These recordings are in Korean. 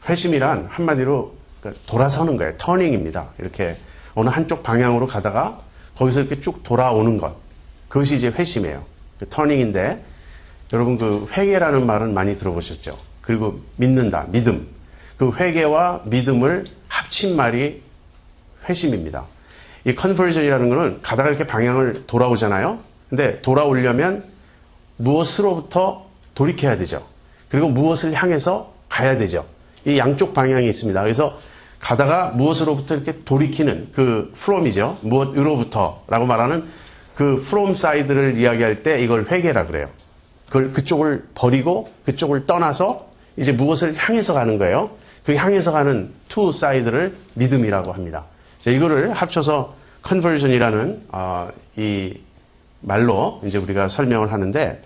회심이란 한마디로 돌아서는 거예요. 터닝입니다. 이렇게 어느 한쪽 방향으로 가다가 거기서 이렇게 쭉 돌아오는 것. 그것이 이제 회심이에요. 터닝인데 여러분 그 회개라는 말은 많이 들어보셨죠? 그리고 믿는다, 믿음. 그 회개와 믿음을 합친 말이 회심입니다. 이 컨버전이라는 거는 가다가 이렇게 방향을 돌아오잖아요. 근데 돌아오려면 무엇으로부터 돌이켜야 되죠. 그리고 무엇을 향해서 가야 되죠. 이 양쪽 방향이 있습니다. 그래서 가다가 무엇으로부터 이렇게 돌이키는 그 from이죠. 무엇으로부터라고 말하는 그 from side를 이야기할 때 이걸 회개라 그래요. 그쪽을 버리고 그쪽을 떠나서 이제 무엇을 향해서 가는 거예요. 그 향해서 가는 to side를 믿음이라고 합니다. 자, 이거를 합쳐서 conversion이라는 이 말로 이제 우리가 설명을 하는데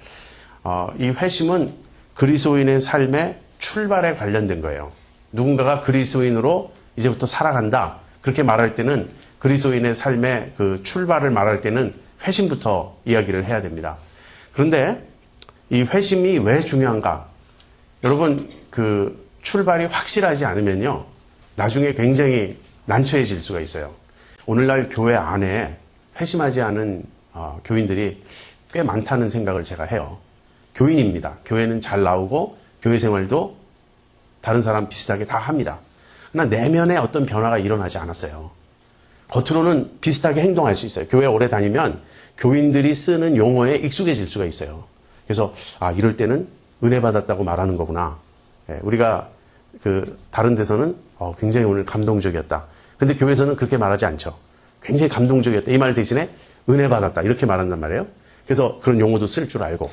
이 회심은 그리스도인의 삶의 출발에 관련된 거예요. 누군가가 그리스도인으로 이제부터 살아간다. 그렇게 말할 때는 그리스도인의 삶의 그 출발을 말할 때는 회심부터 이야기를 해야 됩니다. 그런데 이 회심이 왜 중요한가? 여러분 그 출발이 확실하지 않으면요. 나중에 굉장히 난처해질 수가 있어요. 오늘날 교회 안에 회심하지 않은 교인들이 꽤 많다는 생각을 제가 해요. 교인입니다. 교회는 잘 나오고 교회 생활도 다른 사람 비슷하게 다 합니다. 그러나 내면에 어떤 변화가 일어나지 않았어요. 겉으로는 비슷하게 행동할 수 있어요. 교회 오래 다니면 교인들이 쓰는 용어에 익숙해질 수가 있어요. 그래서 이럴 때는 은혜 받았다고 말하는 거구나. 우리가 다른 데서는 굉장히 오늘 감동적이었다. 근데 교회에서는 그렇게 말하지 않죠. 굉장히 감동적이었다. 이 말 대신에 은혜 받았다. 이렇게 말한단 말이에요. 그래서 그런 용어도 쓸 줄 알고.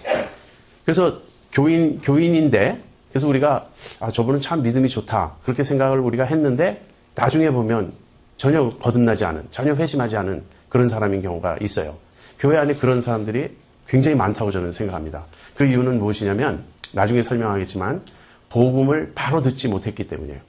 그래서 교인인데 그래서 우리가 저분은 참 믿음이 좋다. 그렇게 생각을 우리가 했는데 나중에 보면 전혀 거듭나지 않은, 전혀 회심하지 않은 그런 사람인 경우가 있어요. 교회 안에 그런 사람들이 굉장히 많다고 저는 생각합니다. 그 이유는 무엇이냐면 나중에 설명하겠지만 복음을 바로 듣지 못했기 때문이에요.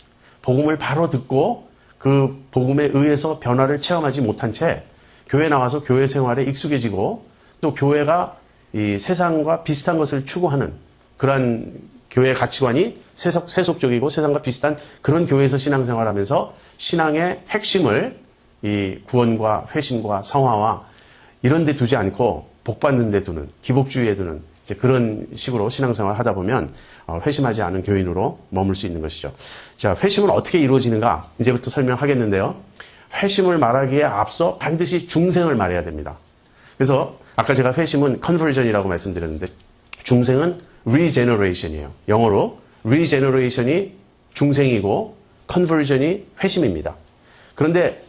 복음을 바로 듣고 그 복음에 의해서 변화를 체험하지 못한 채 교회 나와서 교회 생활에 익숙해지고 또 교회가 이 세상과 비슷한 것을 추구하는 그러한 교회 가치관이 세속적이고 세상과 비슷한 그런 교회에서 신앙생활하면서 신앙의 핵심을 이 구원과 회심과 성화와 이런 데 두지 않고 복 받는 데 두는 기복주의에 두는 이제 그런 식으로 신앙생활을 하다 보면 회심하지 않은 교인으로 머물 수 있는 것이죠. 자, 회심은 어떻게 이루어지는가 이제부터 설명하겠는데요. 회심을 말하기에 앞서 반드시 중생을 말해야 됩니다. 그래서 아까 제가 회심은 conversion이라고 말씀드렸는데 중생은 regeneration이에요. 영어로 regeneration이 중생이고 conversion이 회심입니다. 그런데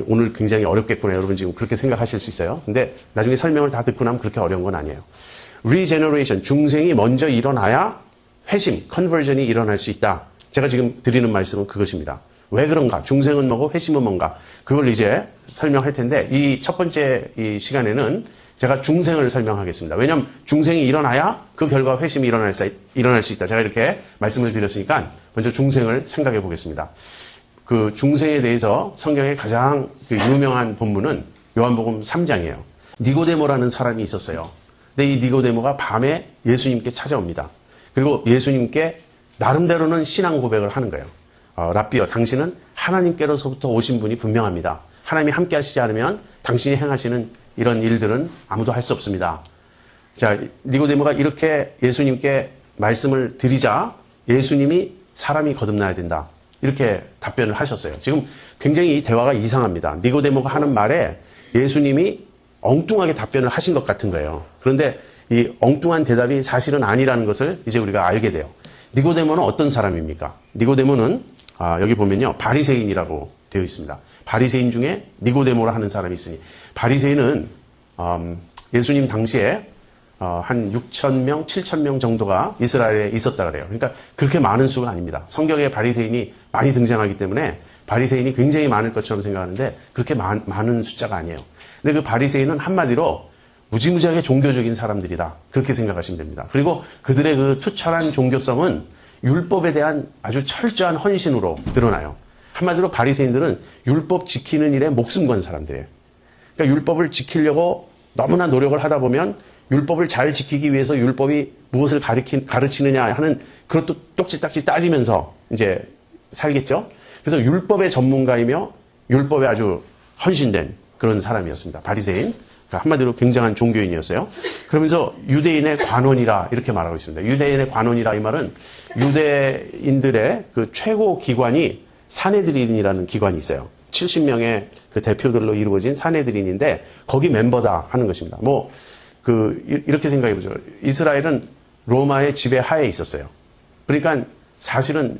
오늘 굉장히 어렵겠구나. 여러분 지금 그렇게 생각하실 수 있어요. 근데 나중에 설명을 다 듣고 나면 그렇게 어려운 건 아니에요. regeneration, 중생이 먼저 일어나야 회심, conversion이 일어날 수 있다. 제가 지금 드리는 말씀은 그것입니다. 왜 그런가? 중생은 뭐고 회심은 뭔가? 그걸 이제 설명할 텐데 이 첫 번째 이 시간에는 제가 중생을 설명하겠습니다. 왜냐하면 중생이 일어나야 그 결과 회심이 일어날 수 있다. 제가 이렇게 말씀을 드렸으니까 먼저 중생을 생각해 보겠습니다. 그 중생에 대해서 성경의 가장 유명한 본문은 요한복음 3장이에요. 니고데모라는 사람이 있었어요. 근데 이 니고데모가 밤에 예수님께 찾아옵니다. 그리고 예수님께 나름대로는 신앙 고백을 하는 거예요. 랍비여, 당신은 하나님께로서부터 오신 분이 분명합니다. 하나님이 함께 하시지 않으면 당신이 행하시는 이런 일들은 아무도 할 수 없습니다. 자, 니고데모가 이렇게 예수님께 말씀을 드리자 예수님이 사람이 거듭나야 된다. 이렇게 답변을 하셨어요. 지금 굉장히 이 대화가 이상합니다. 니고데모가 하는 말에 예수님이 엉뚱하게 답변을 하신 것 같은 거예요. 그런데 이 엉뚱한 대답이 사실은 아니라는 것을 이제 우리가 알게 돼요. 니고데모는 어떤 사람입니까? 니고데모는 여기 보면요. 바리새인이라고 되어 있습니다. 바리새인 중에 니고데모라 하는 사람이 있으니 바리새인은 예수님 당시에 한 6,000명, 7,000명 정도가 이스라엘에 있었다 그래요. 그러니까 그렇게 많은 수가 아닙니다. 성경에 바리새인이 많이 등장하기 때문에 바리새인이 굉장히 많을 것처럼 생각하는데 그렇게 많은 숫자가 아니에요. 근데 그 바리새인은 한마디로 무지무지하게 종교적인 사람들이다. 그렇게 생각하시면 됩니다. 그리고 그들의 그 투철한 종교성은 율법에 대한 아주 철저한 헌신으로 드러나요. 한마디로 바리새인들은 율법 지키는 일에 목숨 건 사람들이에요. 그러니까 율법을 지키려고 너무나 노력을 하다 보면 율법을 잘 지키기 위해서 율법이 무엇을 가르치느냐 하는 그것도 똑지딱지 따지면서 이제 살겠죠. 그래서 율법의 전문가이며 율법에 아주 헌신된 그런 사람이었습니다. 바리새인. 그러니까 한마디로 굉장한 종교인이었어요. 그러면서 유대인의 관원이라 이렇게 말하고 있습니다. 유대인의 관원이라 이 말은 유대인들의 그 최고 기관이 사네드린이라는 기관이 있어요. 70명의 그 대표들로 이루어진 사네드린인데 거기 멤버다 하는 것입니다. 이렇게 생각해 보죠. 이스라엘은 로마의 지배 하에 있었어요. 그러니까 사실은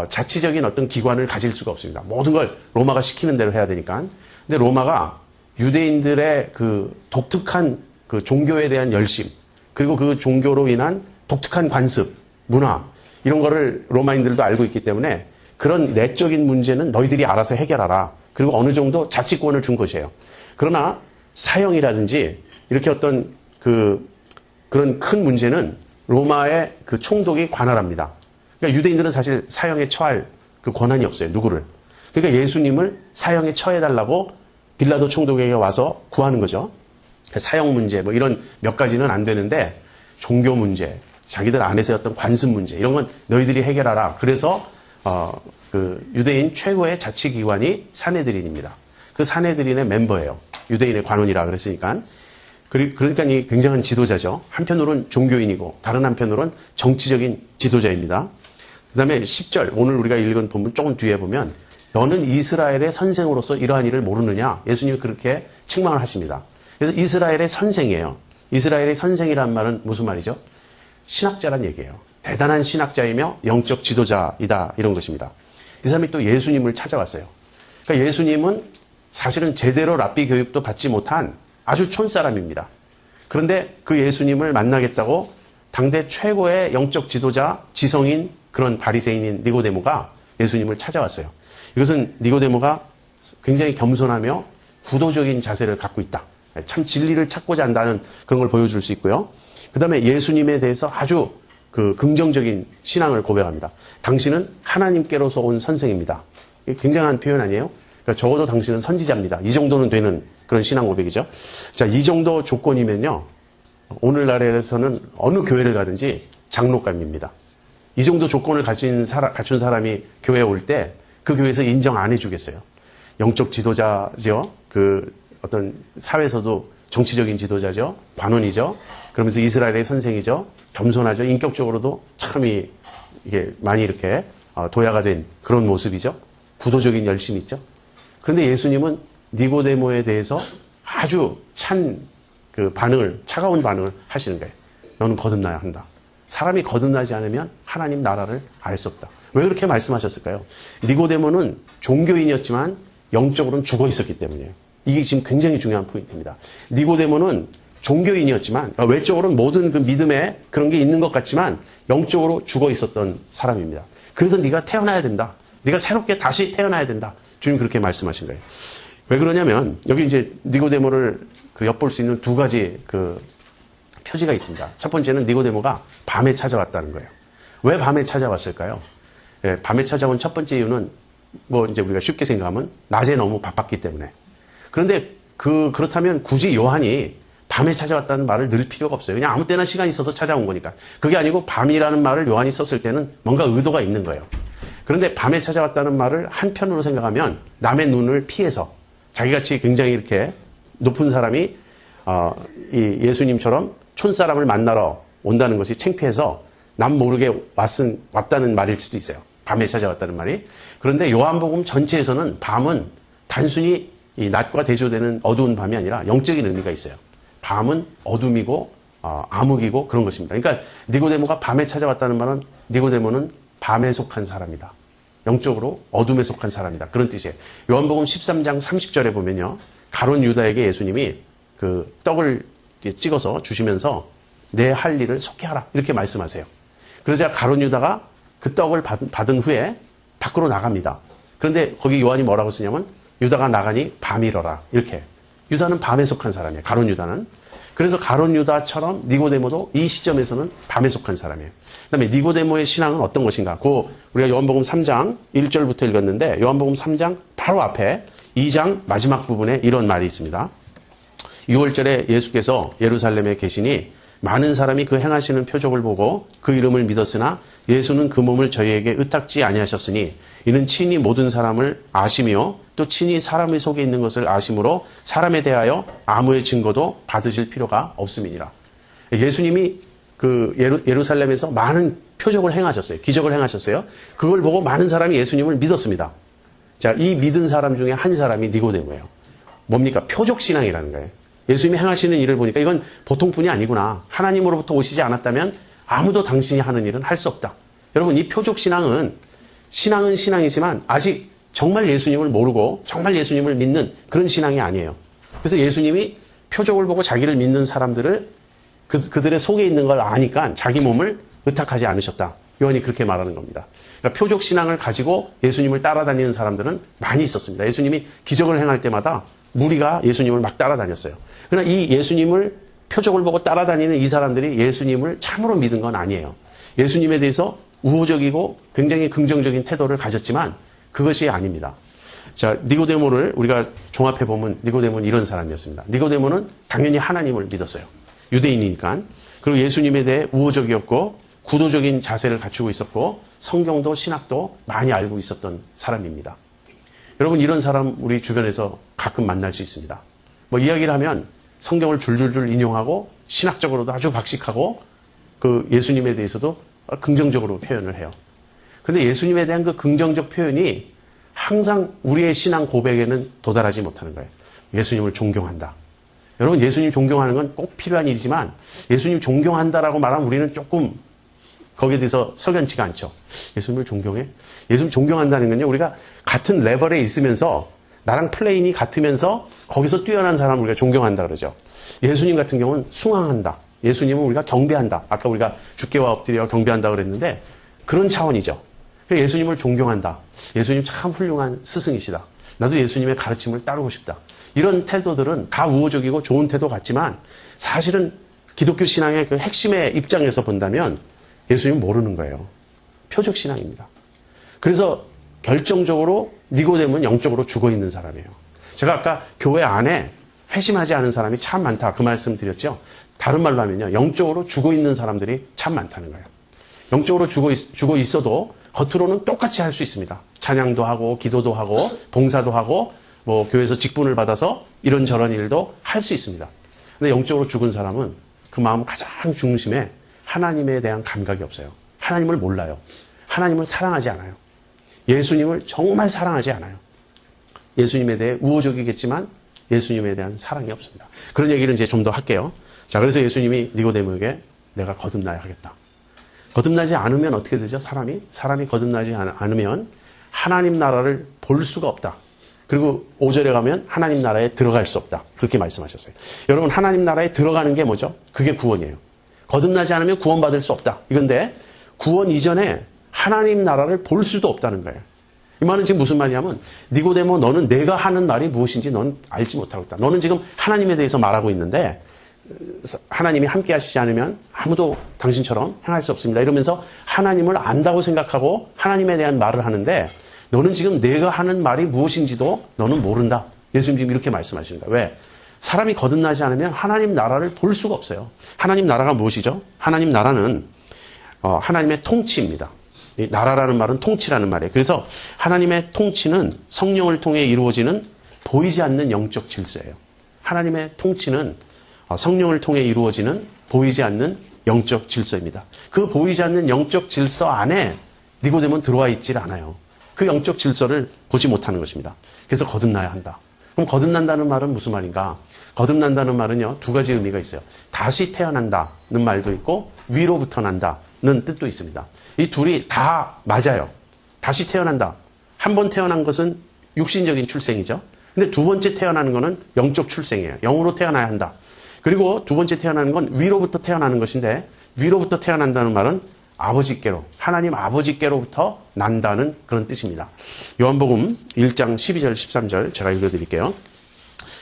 자치적인 어떤 기관을 가질 수가 없습니다. 모든 걸 로마가 시키는 대로 해야 되니까. 근데 로마가 유대인들의 그 독특한 그 종교에 대한 열심, 그리고 그 종교로 인한 독특한 관습, 문화, 이런 거를 로마인들도 알고 있기 때문에 그런 내적인 문제는 너희들이 알아서 해결하라. 그리고 어느 정도 자치권을 준 것이에요. 그러나 사형이라든지 이렇게 어떤 그런 큰 문제는 로마의 그 총독이 관할합니다. 그러니까 유대인들은 사실 사형에 처할 그 권한이 없어요. 누구를. 그러니까 예수님을 사형에 처해달라고 빌라도 총독에게 와서 구하는 거죠. 사형 문제 뭐 이런 몇 가지는 안 되는데 종교 문제, 자기들 안에서의 어떤 관습 문제 이런 건 너희들이 해결하라. 그래서 그 유대인 최고의 자치기관이 사네드린입니다. 그 사네드린의 멤버예요. 유대인의 관원이라 그랬으니까. 그러니까 이 굉장한 지도자죠. 한편으로는 종교인이고 다른 한편으로는 정치적인 지도자입니다. 그 다음에 10절 오늘 우리가 읽은 본문 조금 뒤에 보면 너는 이스라엘의 선생으로서 이러한 일을 모르느냐? 예수님이 그렇게 책망을 하십니다. 그래서 이스라엘의 선생이에요. 이스라엘의 선생이란 말은 무슨 말이죠? 신학자란 얘기예요. 대단한 신학자이며 영적 지도자이다 이런 것입니다. 이 사람이 또 예수님을 찾아왔어요. 그러니까 예수님은 사실은 제대로 랍비 교육도 받지 못한 아주 촌사람입니다. 그런데 그 예수님을 만나겠다고 당대 최고의 영적 지도자, 지성인 그런 바리새인인 니고데모가 예수님을 찾아왔어요. 이것은 니고데모가 굉장히 겸손하며 구도적인 자세를 갖고 있다. 참 진리를 찾고자 한다는 그런 걸 보여줄 수 있고요. 그 다음에 예수님에 대해서 아주 긍정적인 신앙을 고백합니다. 당신은 하나님께로서 온 선생입니다. 굉장한 표현 아니에요? 그러니까 적어도 당신은 선지자입니다. 이 정도는 되는 그런 신앙 고백이죠. 자, 이 정도 조건이면요. 오늘날에서는 어느 교회를 가든지 장로감입니다. 이 정도 조건을 갖춘 사람이 교회에 올 때 그 교회에서 인정 안 해주겠어요. 영적 지도자죠. 그 어떤 사회에서도 정치적인 지도자죠. 관원이죠. 그러면서 이스라엘의 선생이죠. 겸손하죠. 인격적으로도 참 이게 많이 이렇게 도야가 된 그런 모습이죠. 구도적인 열심이 있죠. 그런데 예수님은 니고데모에 대해서 아주 차가운 반응을 하시는 거예요. 너는 거듭나야 한다. 사람이 거듭나지 않으면 하나님 나라를 알 수 없다. 왜 그렇게 말씀하셨을까요? 니고데모는 종교인이었지만 영적으로는 죽어 있었기 때문이에요. 이게 지금 굉장히 중요한 포인트입니다. 니고데모는 종교인이었지만 외적으로는 모든 그 믿음에 그런 게 있는 것 같지만 영적으로 죽어 있었던 사람입니다. 그래서 네가 태어나야 된다. 네가 새롭게 다시 태어나야 된다. 주님 그렇게 말씀하신 거예요. 왜 그러냐면 여기 이제 니고데모를 엿볼 수 있는 두 가지 표지가 있습니다. 첫 번째는 니고데모가 밤에 찾아왔다는 거예요. 왜 밤에 찾아왔을까요? 예, 밤에 찾아온 첫 번째 이유는 이제 우리가 쉽게 생각하면 낮에 너무 바빴기 때문에. 그런데 그렇다면 굳이 요한이 밤에 찾아왔다는 말을 넣을 필요가 없어요. 그냥 아무 때나 시간이 있어서 찾아온 거니까. 그게 아니고 밤이라는 말을 요한이 썼을 때는 뭔가 의도가 있는 거예요. 그런데 밤에 찾아왔다는 말을 한편으로 생각하면 남의 눈을 피해서 자기같이 굉장히 이렇게 높은 사람이 이 예수님처럼 촌사람을 만나러 온다는 것이 창피해서 남 모르게 왔다는 말일 수도 있어요. 밤에 찾아왔다는 말이. 그런데 요한복음 전체에서는 밤은 단순히 이 낮과 대조되는 어두운 밤이 아니라 영적인 의미가 있어요. 밤은 어둠이고 암흑이고 그런 것입니다. 그러니까 니고데모가 밤에 찾아왔다는 말은 니고데모는 밤에 속한 사람이다. 영적으로 어둠에 속한 사람이다. 그런 뜻이에요. 요한복음 13장 30절에 보면요. 가룟 유다에게 예수님이 그 떡을 찍어서 주시면서 내 할 일을 속히 하라. 이렇게 말씀하세요. 그러자 가룟 유다가 그 떡을 받은 후에 밖으로 나갑니다. 그런데 거기 요한이 뭐라고 쓰냐면 유다가 나가니 밤이러라. 이렇게. 유다는 밤에 속한 사람이에요. 가룟 유다는. 그래서 가룟 유다처럼 니고데모도 이 시점에서는 밤에 속한 사람이에요. 그다음에 니고데모의 신앙은 어떤 것인가? 우리가 요한복음 3장 1절부터 읽었는데 요한복음 3장 바로 앞에 2장 마지막 부분에 이런 말이 있습니다. 6월절에 예수께서 예루살렘에 계시니 많은 사람이 그 행하시는 표적을 보고 그 이름을 믿었으나 예수는 그 몸을 저희에게 의탁지 아니하셨으니 이는 친히 모든 사람을 아시며 또 친히 사람의 속에 있는 것을 아심으로 사람에 대하여 아무의 증거도 받으실 필요가 없음이니라. 예수님이 그 예루살렘에서 많은 표적을 행하셨어요. 기적을 행하셨어요. 그걸 보고 많은 사람이 예수님을 믿었습니다. 자, 이 믿은 사람 중에 한 사람이 니고데모예요. 뭡니까? 표적신앙이라는 거예요. 예수님이 행하시는 일을 보니까 이건 보통뿐이 아니구나. 하나님으로부터 오시지 않았다면 아무도 당신이 하는 일은 할 수 없다. 여러분, 이 표적신앙은 신앙이지만 아직 정말 예수님을 모르고 정말 예수님을 믿는 그런 신앙이 아니에요. 그래서 예수님이 표적을 보고 자기를 믿는 사람들을 그들의 속에 있는 걸 아니까 자기 몸을 의탁하지 않으셨다. 요한이 그렇게 말하는 겁니다. 그러니까 표적신앙을 가지고 예수님을 따라다니는 사람들은 많이 있었습니다. 예수님이 기적을 행할 때마다 무리가 예수님을 막 따라다녔어요. 그러나 이 예수님을 표적을 보고 따라다니는 이 사람들이 예수님을 참으로 믿은 건 아니에요. 예수님에 대해서 우호적이고 굉장히 긍정적인 태도를 가졌지만 그것이 아닙니다. 자, 니고데모를 우리가 종합해 보면 니고데모는 이런 사람이었습니다. 니고데모는 당연히 하나님을 믿었어요. 유대인이니까. 그리고 예수님에 대해 우호적이었고 구도적인 자세를 갖추고 있었고 성경도 신학도 많이 알고 있었던 사람입니다. 여러분, 이런 사람 우리 주변에서 가끔 만날 수 있습니다. 뭐 이야기를 하면 성경을 줄줄줄 인용하고 신학적으로도 아주 박식하고 그 예수님에 대해서도 긍정적으로 표현을 해요. 그런데 예수님에 대한 그 긍정적 표현이 항상 우리의 신앙 고백에는 도달하지 못하는 거예요. 예수님을 존경한다. 여러분, 예수님 존경하는 건 꼭 필요한 일이지만 예수님 존경한다라고 말하면 우리는 조금 거기에 대해서 석연치가 않죠. 예수님을 존경해? 예수님 존경한다는 건요, 우리가 같은 레벨에 있으면서 나랑 플레인이 같으면서 거기서 뛰어난 사람을 우리가 존경한다 그러죠. 예수님 같은 경우는 숭앙한다. 예수님은 우리가 경배한다. 아까 우리가 주께와 엎드려 경배한다 그랬는데 그런 차원이죠. 예수님을 존경한다. 예수님 참 훌륭한 스승이시다. 나도 예수님의 가르침을 따르고 싶다. 이런 태도들은 다 우호적이고 좋은 태도 같지만 사실은 기독교 신앙의 그 핵심의 입장에서 본다면 예수님은 모르는 거예요. 표적 신앙입니다. 그래서 결정적으로 니고데모는 영적으로 죽어있는 사람이에요. 제가 아까 교회 안에 회심하지 않은 사람이 참 많다. 그 말씀 드렸죠. 다른 말로 하면요, 영적으로 죽어있는 사람들이 참 많다는 거예요. 영적으로 죽어 있어도 겉으로는 똑같이 할 수 있습니다. 찬양도 하고 기도도 하고 봉사도 하고 뭐 교회에서 직분을 받아서 이런저런 일도 할 수 있습니다. 근데 영적으로 죽은 사람은 그 마음 가장 중심에 하나님에 대한 감각이 없어요. 하나님을 몰라요. 하나님을 사랑하지 않아요. 예수님을 정말 사랑하지 않아요. 예수님에 대해 우호적이겠지만 예수님에 대한 사랑이 없습니다. 그런 얘기를 이제 좀 더 할게요. 자, 그래서 예수님이 니고데모에게 내가 거듭나야 하겠다. 거듭나지 않으면 어떻게 되죠? 사람이 거듭나지 않으면 하나님 나라를 볼 수가 없다. 그리고 5절에 가면 하나님 나라에 들어갈 수 없다. 그렇게 말씀하셨어요. 여러분, 하나님 나라에 들어가는 게 뭐죠? 그게 구원이에요. 거듭나지 않으면 구원받을 수 없다. 이건데 구원 이전에 하나님 나라를 볼 수도 없다는 거예요. 이 말은 지금 무슨 말이냐면 니고데모, 너는 내가 하는 말이 무엇인지 넌 알지 못하고 있다. 너는 지금 하나님에 대해서 말하고 있는데 하나님이 함께 하시지 않으면 아무도 당신처럼 행할 수 없습니다. 이러면서 하나님을 안다고 생각하고 하나님에 대한 말을 하는데 너는 지금 내가 하는 말이 무엇인지도 너는 모른다. 예수님 지금 이렇게 말씀하시는 거예요. 왜? 사람이 거듭나지 않으면 하나님 나라를 볼 수가 없어요. 하나님 나라가 무엇이죠? 하나님 나라는 하나님의 통치입니다. 이 나라라는 말은 통치라는 말이에요. 그래서 하나님의 통치는 성령을 통해 이루어지는 보이지 않는 영적 질서예요. 하나님의 통치는 성령을 통해 이루어지는 보이지 않는 영적 질서입니다. 그 보이지 않는 영적 질서 안에 니고데모는 들어와 있질 않아요. 그 영적 질서를 보지 못하는 것입니다. 그래서 거듭나야 한다. 그럼 거듭난다는 말은 무슨 말인가? 거듭난다는 말은요, 두 가지 의미가 있어요. 다시 태어난다는 말도 있고 위로부터 난다는 뜻도 있습니다. 이 둘이 다 맞아요. 다시 태어난다. 한 번 태어난 것은 육신적인 출생이죠. 근데 두 번째 태어나는 것은 영적 출생이에요. 영으로 태어나야 한다. 그리고 두 번째 태어나는 건 위로부터 태어나는 것인데 위로부터 태어난다는 말은 아버지께로, 하나님 아버지께로부터 난다는 그런 뜻입니다. 요한복음 1장 12절 13절 제가 읽어드릴게요.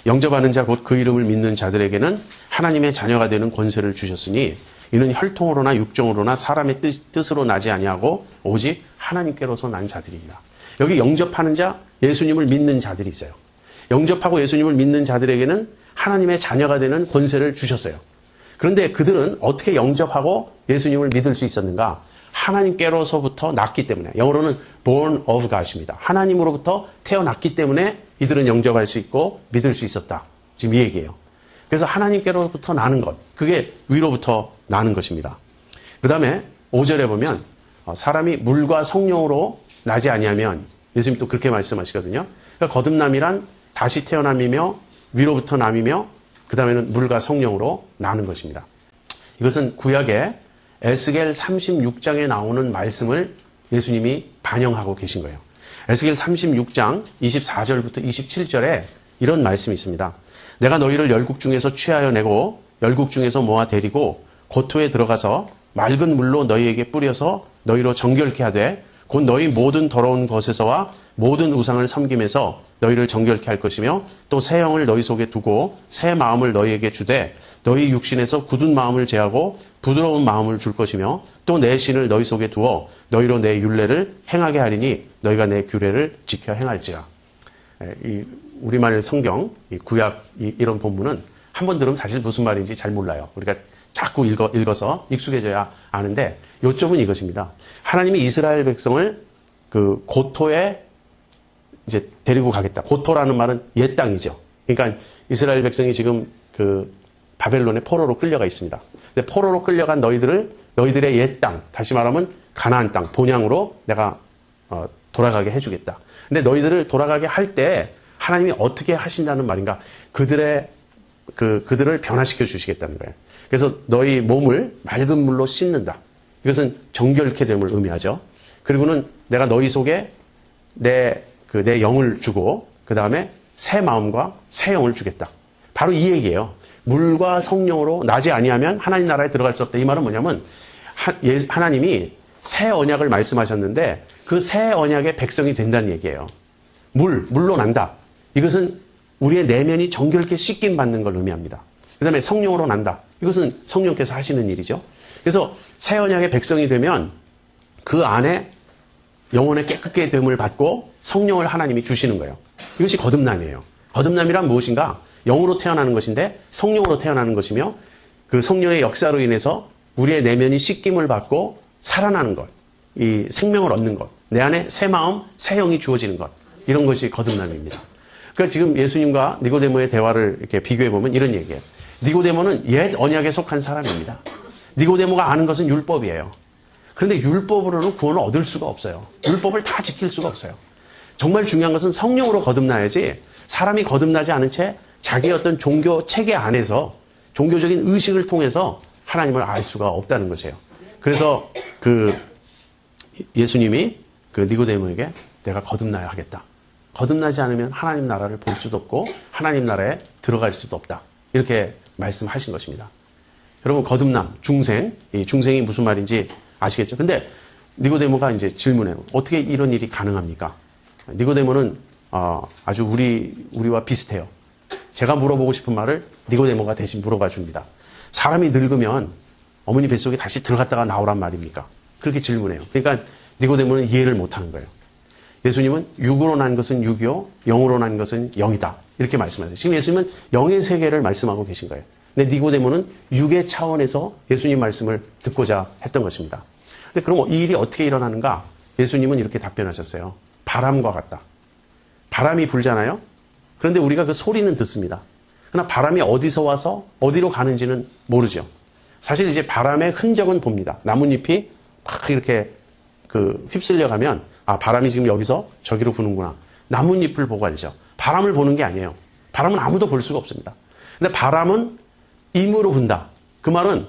영접하는 자 곧 그 이름을 믿는 자들에게는 하나님의 자녀가 되는 권세를 주셨으니 이는 혈통으로나 육정으로나 사람의 뜻으로 나지 아니하고 오직 하나님께로서 난 자들이니라. 여기 영접하는 자, 예수님을 믿는 자들이 있어요. 영접하고 예수님을 믿는 자들에게는 하나님의 자녀가 되는 권세를 주셨어요. 그런데 그들은 어떻게 영접하고 예수님을 믿을 수 있었는가? 하나님께로서부터 났기 때문에, 영어로는 born of God입니다. 하나님으로부터 태어났기 때문에 이들은 영접할 수 있고 믿을 수 있었다. 지금 이 얘기예요. 그래서 하나님께로부터 나는 것, 그게 위로부터 나는 것입니다. 그 다음에 5절에 보면 사람이 물과 성령으로 나지 아니하면, 예수님 또 그렇게 말씀하시거든요. 그러니까 거듭남이란 다시 태어남이며 위로부터 남이며 그 다음에는 물과 성령으로 나는 것입니다. 이것은 구약의 에스겔 36장에 나오는 말씀을 예수님이 반영하고 계신 거예요. 에스겔 36장 24절부터 27절에 이런 말씀이 있습니다. 내가 너희를 열국 중에서 취하여 내고 열국 중에서 모아 데리고 고토에 들어가서 맑은 물로 너희에게 뿌려서 너희로 정결케 하되 곧 너희 모든 더러운 것에서와 모든 우상을 섬김에서 너희를 정결케 할 것이며 또 새 영을 너희 속에 두고 새 마음을 너희에게 주되 너희 육신에서 굳은 마음을 제하고 부드러운 마음을 줄 것이며 또 내 신을 너희 속에 두어 너희로 내 율례를 행하게 하리니 너희가 내 규례를 지켜 행할지라. 이 우리말 성경, 이 구약 이런 본문은 한 번 들으면 사실 무슨 말인지 잘 몰라요. 우리가 자꾸 읽어서 익숙해져야 아는데 요점은 이것입니다. 하나님이 이스라엘 백성을 그 고토에 이제 데리고 가겠다. 고토라는 말은 옛 땅이죠. 그러니까 이스라엘 백성이 지금 그 바벨론의 포로로 끌려가 있습니다. 근데 포로로 끌려간 너희들의 옛 땅, 다시 말하면 가나안 땅, 본향으로 내가 돌아가게 해주겠다. 근데 너희들을 돌아가게 할 때 하나님이 어떻게 하신다는 말인가? 그들을 변화시켜 주시겠다는 거예요. 그래서 너희 몸을 맑은 물로 씻는다. 이것은 정결케 됨을 의미하죠. 그리고는 내가 너희 속에 내 영을 주고 그 다음에 새 마음과 새 영을 주겠다. 바로 이 얘기예요. 물과 성령으로 나지 아니하면 하나님 나라에 들어갈 수 없다. 이 말은 뭐냐면 하나님이 새 언약을 말씀하셨는데 그 새 언약의 백성이 된다는 얘기예요. 물로 난다. 이것은 우리의 내면이 정결케 씻김 받는 걸 의미합니다. 그 다음에 성령으로 난다. 이것은 성령께서 하시는 일이죠. 그래서 새 언약의 백성이 되면 그 안에 영혼의 깨끗게 됨을 받고 성령을 하나님이 주시는 거예요. 이것이 거듭남이에요. 거듭남이란 무엇인가? 영으로 태어나는 것인데 성령으로 태어나는 것이며 그 성령의 역사로 인해서 우리의 내면이 씻김을 받고 살아나는 것, 이 생명을 얻는 것, 내 안에 새 마음, 새 영이 주어지는 것, 이런 것이 거듭남입니다. 그러니까 지금 예수님과 니고데모의 대화를 이렇게 비교해보면 이런 얘기예요. 니고데모는 옛 언약에 속한 사람입니다. 니고데모가 아는 것은 율법이에요. 그런데 율법으로는 구원을 얻을 수가 없어요. 율법을 다 지킬 수가 없어요. 정말 중요한 것은 성령으로 거듭나야지 사람이 거듭나지 않은 채 자기의 어떤 종교 체계 안에서 종교적인 의식을 통해서 하나님을 알 수가 없다는 것이에요. 그래서 예수님이 니고데모에게 내가 거듭나야 하겠다. 거듭나지 않으면 하나님 나라를 볼 수도 없고 하나님 나라에 들어갈 수도 없다. 이렇게 말씀하신 것입니다. 여러분 거듭남, 중생, 이 중생이 무슨 말인지 아시겠죠? 근데 니고데모가 이제 질문해요. 어떻게 이런 일이 가능합니까? 니고데모는 아주 우리와 비슷해요. 제가 물어보고 싶은 말을 니고데모가 대신 물어봐 줍니다. 사람이 늙으면 어머니 뱃속에 다시 들어갔다가 나오란 말입니까? 그렇게 질문해요. 그러니까 니고데모는 이해를 못하는 거예요. 예수님은 육으로 난 것은 육이요, 영으로 난 것은 영이다. 이렇게 말씀하세요. 지금 예수님은 영의 세계를 말씀하고 계신 거예요. 근데 니고데모는 육의 차원에서 예수님 말씀을 듣고자 했던 것입니다. 근데 그럼 이 일이 어떻게 일어나는가? 예수님은 이렇게 답변하셨어요. 바람과 같다. 바람이 불잖아요? 그런데 우리가 그 소리는 듣습니다. 그러나 바람이 어디서 와서 어디로 가는지는 모르죠. 사실 이제 바람의 흔적은 봅니다. 나뭇잎이 막 이렇게 휩쓸려 가면 바람이 지금 여기서 저기로 부는구나. 나뭇잎을 보고 알죠. 바람을 보는 게 아니에요. 바람은 아무도 볼 수가 없습니다. 근데 바람은 임으로 분다. 그 말은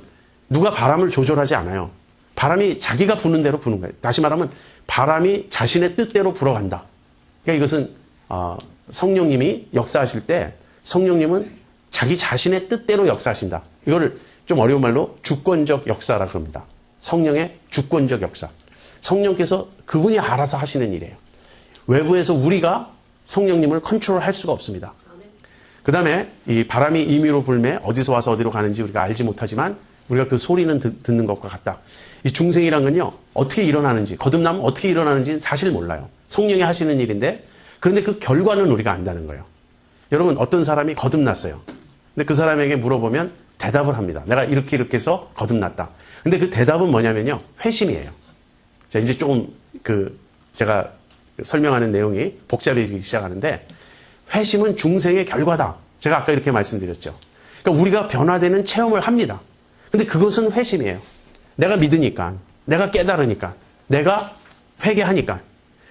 누가 바람을 조절하지 않아요. 바람이 자기가 부는 대로 부는 거예요. 다시 말하면 바람이 자신의 뜻대로 불어간다. 그러니까 이것은 성령님이 역사하실 때 성령님은 자기 자신의 뜻대로 역사하신다. 이거를 좀 어려운 말로 주권적 역사라 그럽니다. 성령의 주권적 역사. 성령께서 그분이 알아서 하시는 일이에요. 외부에서 우리가 성령님을 컨트롤할 수가 없습니다. 그 다음에 이 바람이 임의로 불매 어디서 와서 어디로 가는지 우리가 알지 못하지만 우리가 그 소리는 듣는 것과 같다. 이 중생이란 건요. 어떻게 일어나는지 거듭나면 어떻게 일어나는지는 사실 몰라요. 성령이 하시는 일인데 그런데 그 결과는 우리가 안다는 거예요. 여러분 어떤 사람이 거듭났어요. 근데 그 사람에게 물어보면 대답을 합니다. 내가 이렇게 해서 거듭났다. 근데 그 대답은 뭐냐면요. 회심이에요. 자, 이제 조금 제가 설명하는 내용이 복잡해지기 시작하는데, 회심은 중생의 결과다. 제가 아까 이렇게 말씀드렸죠. 그러니까 우리가 변화되는 체험을 합니다. 근데 그것은 회심이에요. 내가 믿으니까, 내가 깨달으니까, 내가 회개하니까.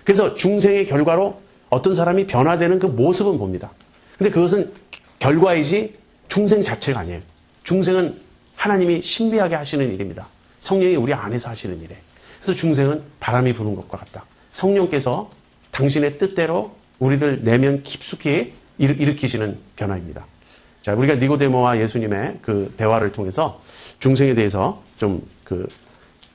그래서 중생의 결과로 어떤 사람이 변화되는 그 모습은 봅니다. 근데 그것은 결과이지 중생 자체가 아니에요. 중생은 하나님이 신비하게 하시는 일입니다. 성령이 우리 안에서 하시는 일이에요. 그래서 중생은 바람이 부는 것과 같다. 성령께서 당신의 뜻대로 우리들 내면 깊숙이 일으키시는 변화입니다. 자, 우리가 니고데모와 예수님의 그 대화를 통해서 중생에 대해서 좀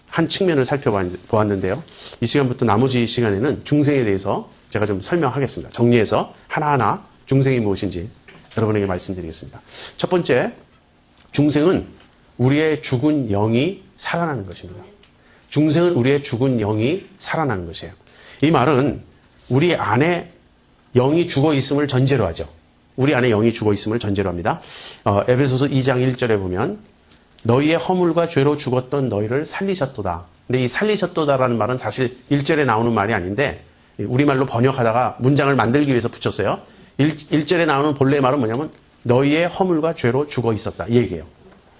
한 측면을 살펴보았는데요. 이 시간부터 나머지 시간에는 중생에 대해서 제가 좀 설명하겠습니다. 정리해서 하나하나 중생이 무엇인지 여러분에게 말씀드리겠습니다. 첫 번째, 중생은 우리의 죽은 영이 살아나는 것입니다. 중생은 우리의 죽은 영이 살아나는 것이에요. 이 말은 우리 안에 영이 죽어 있음을 전제로 하죠. 우리 안에 영이 죽어 있음을 전제로 합니다. 에베소서 2장 1절에 보면 너희의 허물과 죄로 죽었던 너희를 살리셨도다. 근데 이 살리셨도다라는 말은 사실 1절에 나오는 말이 아닌데 우리말로 번역하다가 문장을 만들기 위해서 붙였어요. 1절에 나오는 본래의 말은 뭐냐면 너희의 허물과 죄로 죽어 있었다. 이 얘기예요.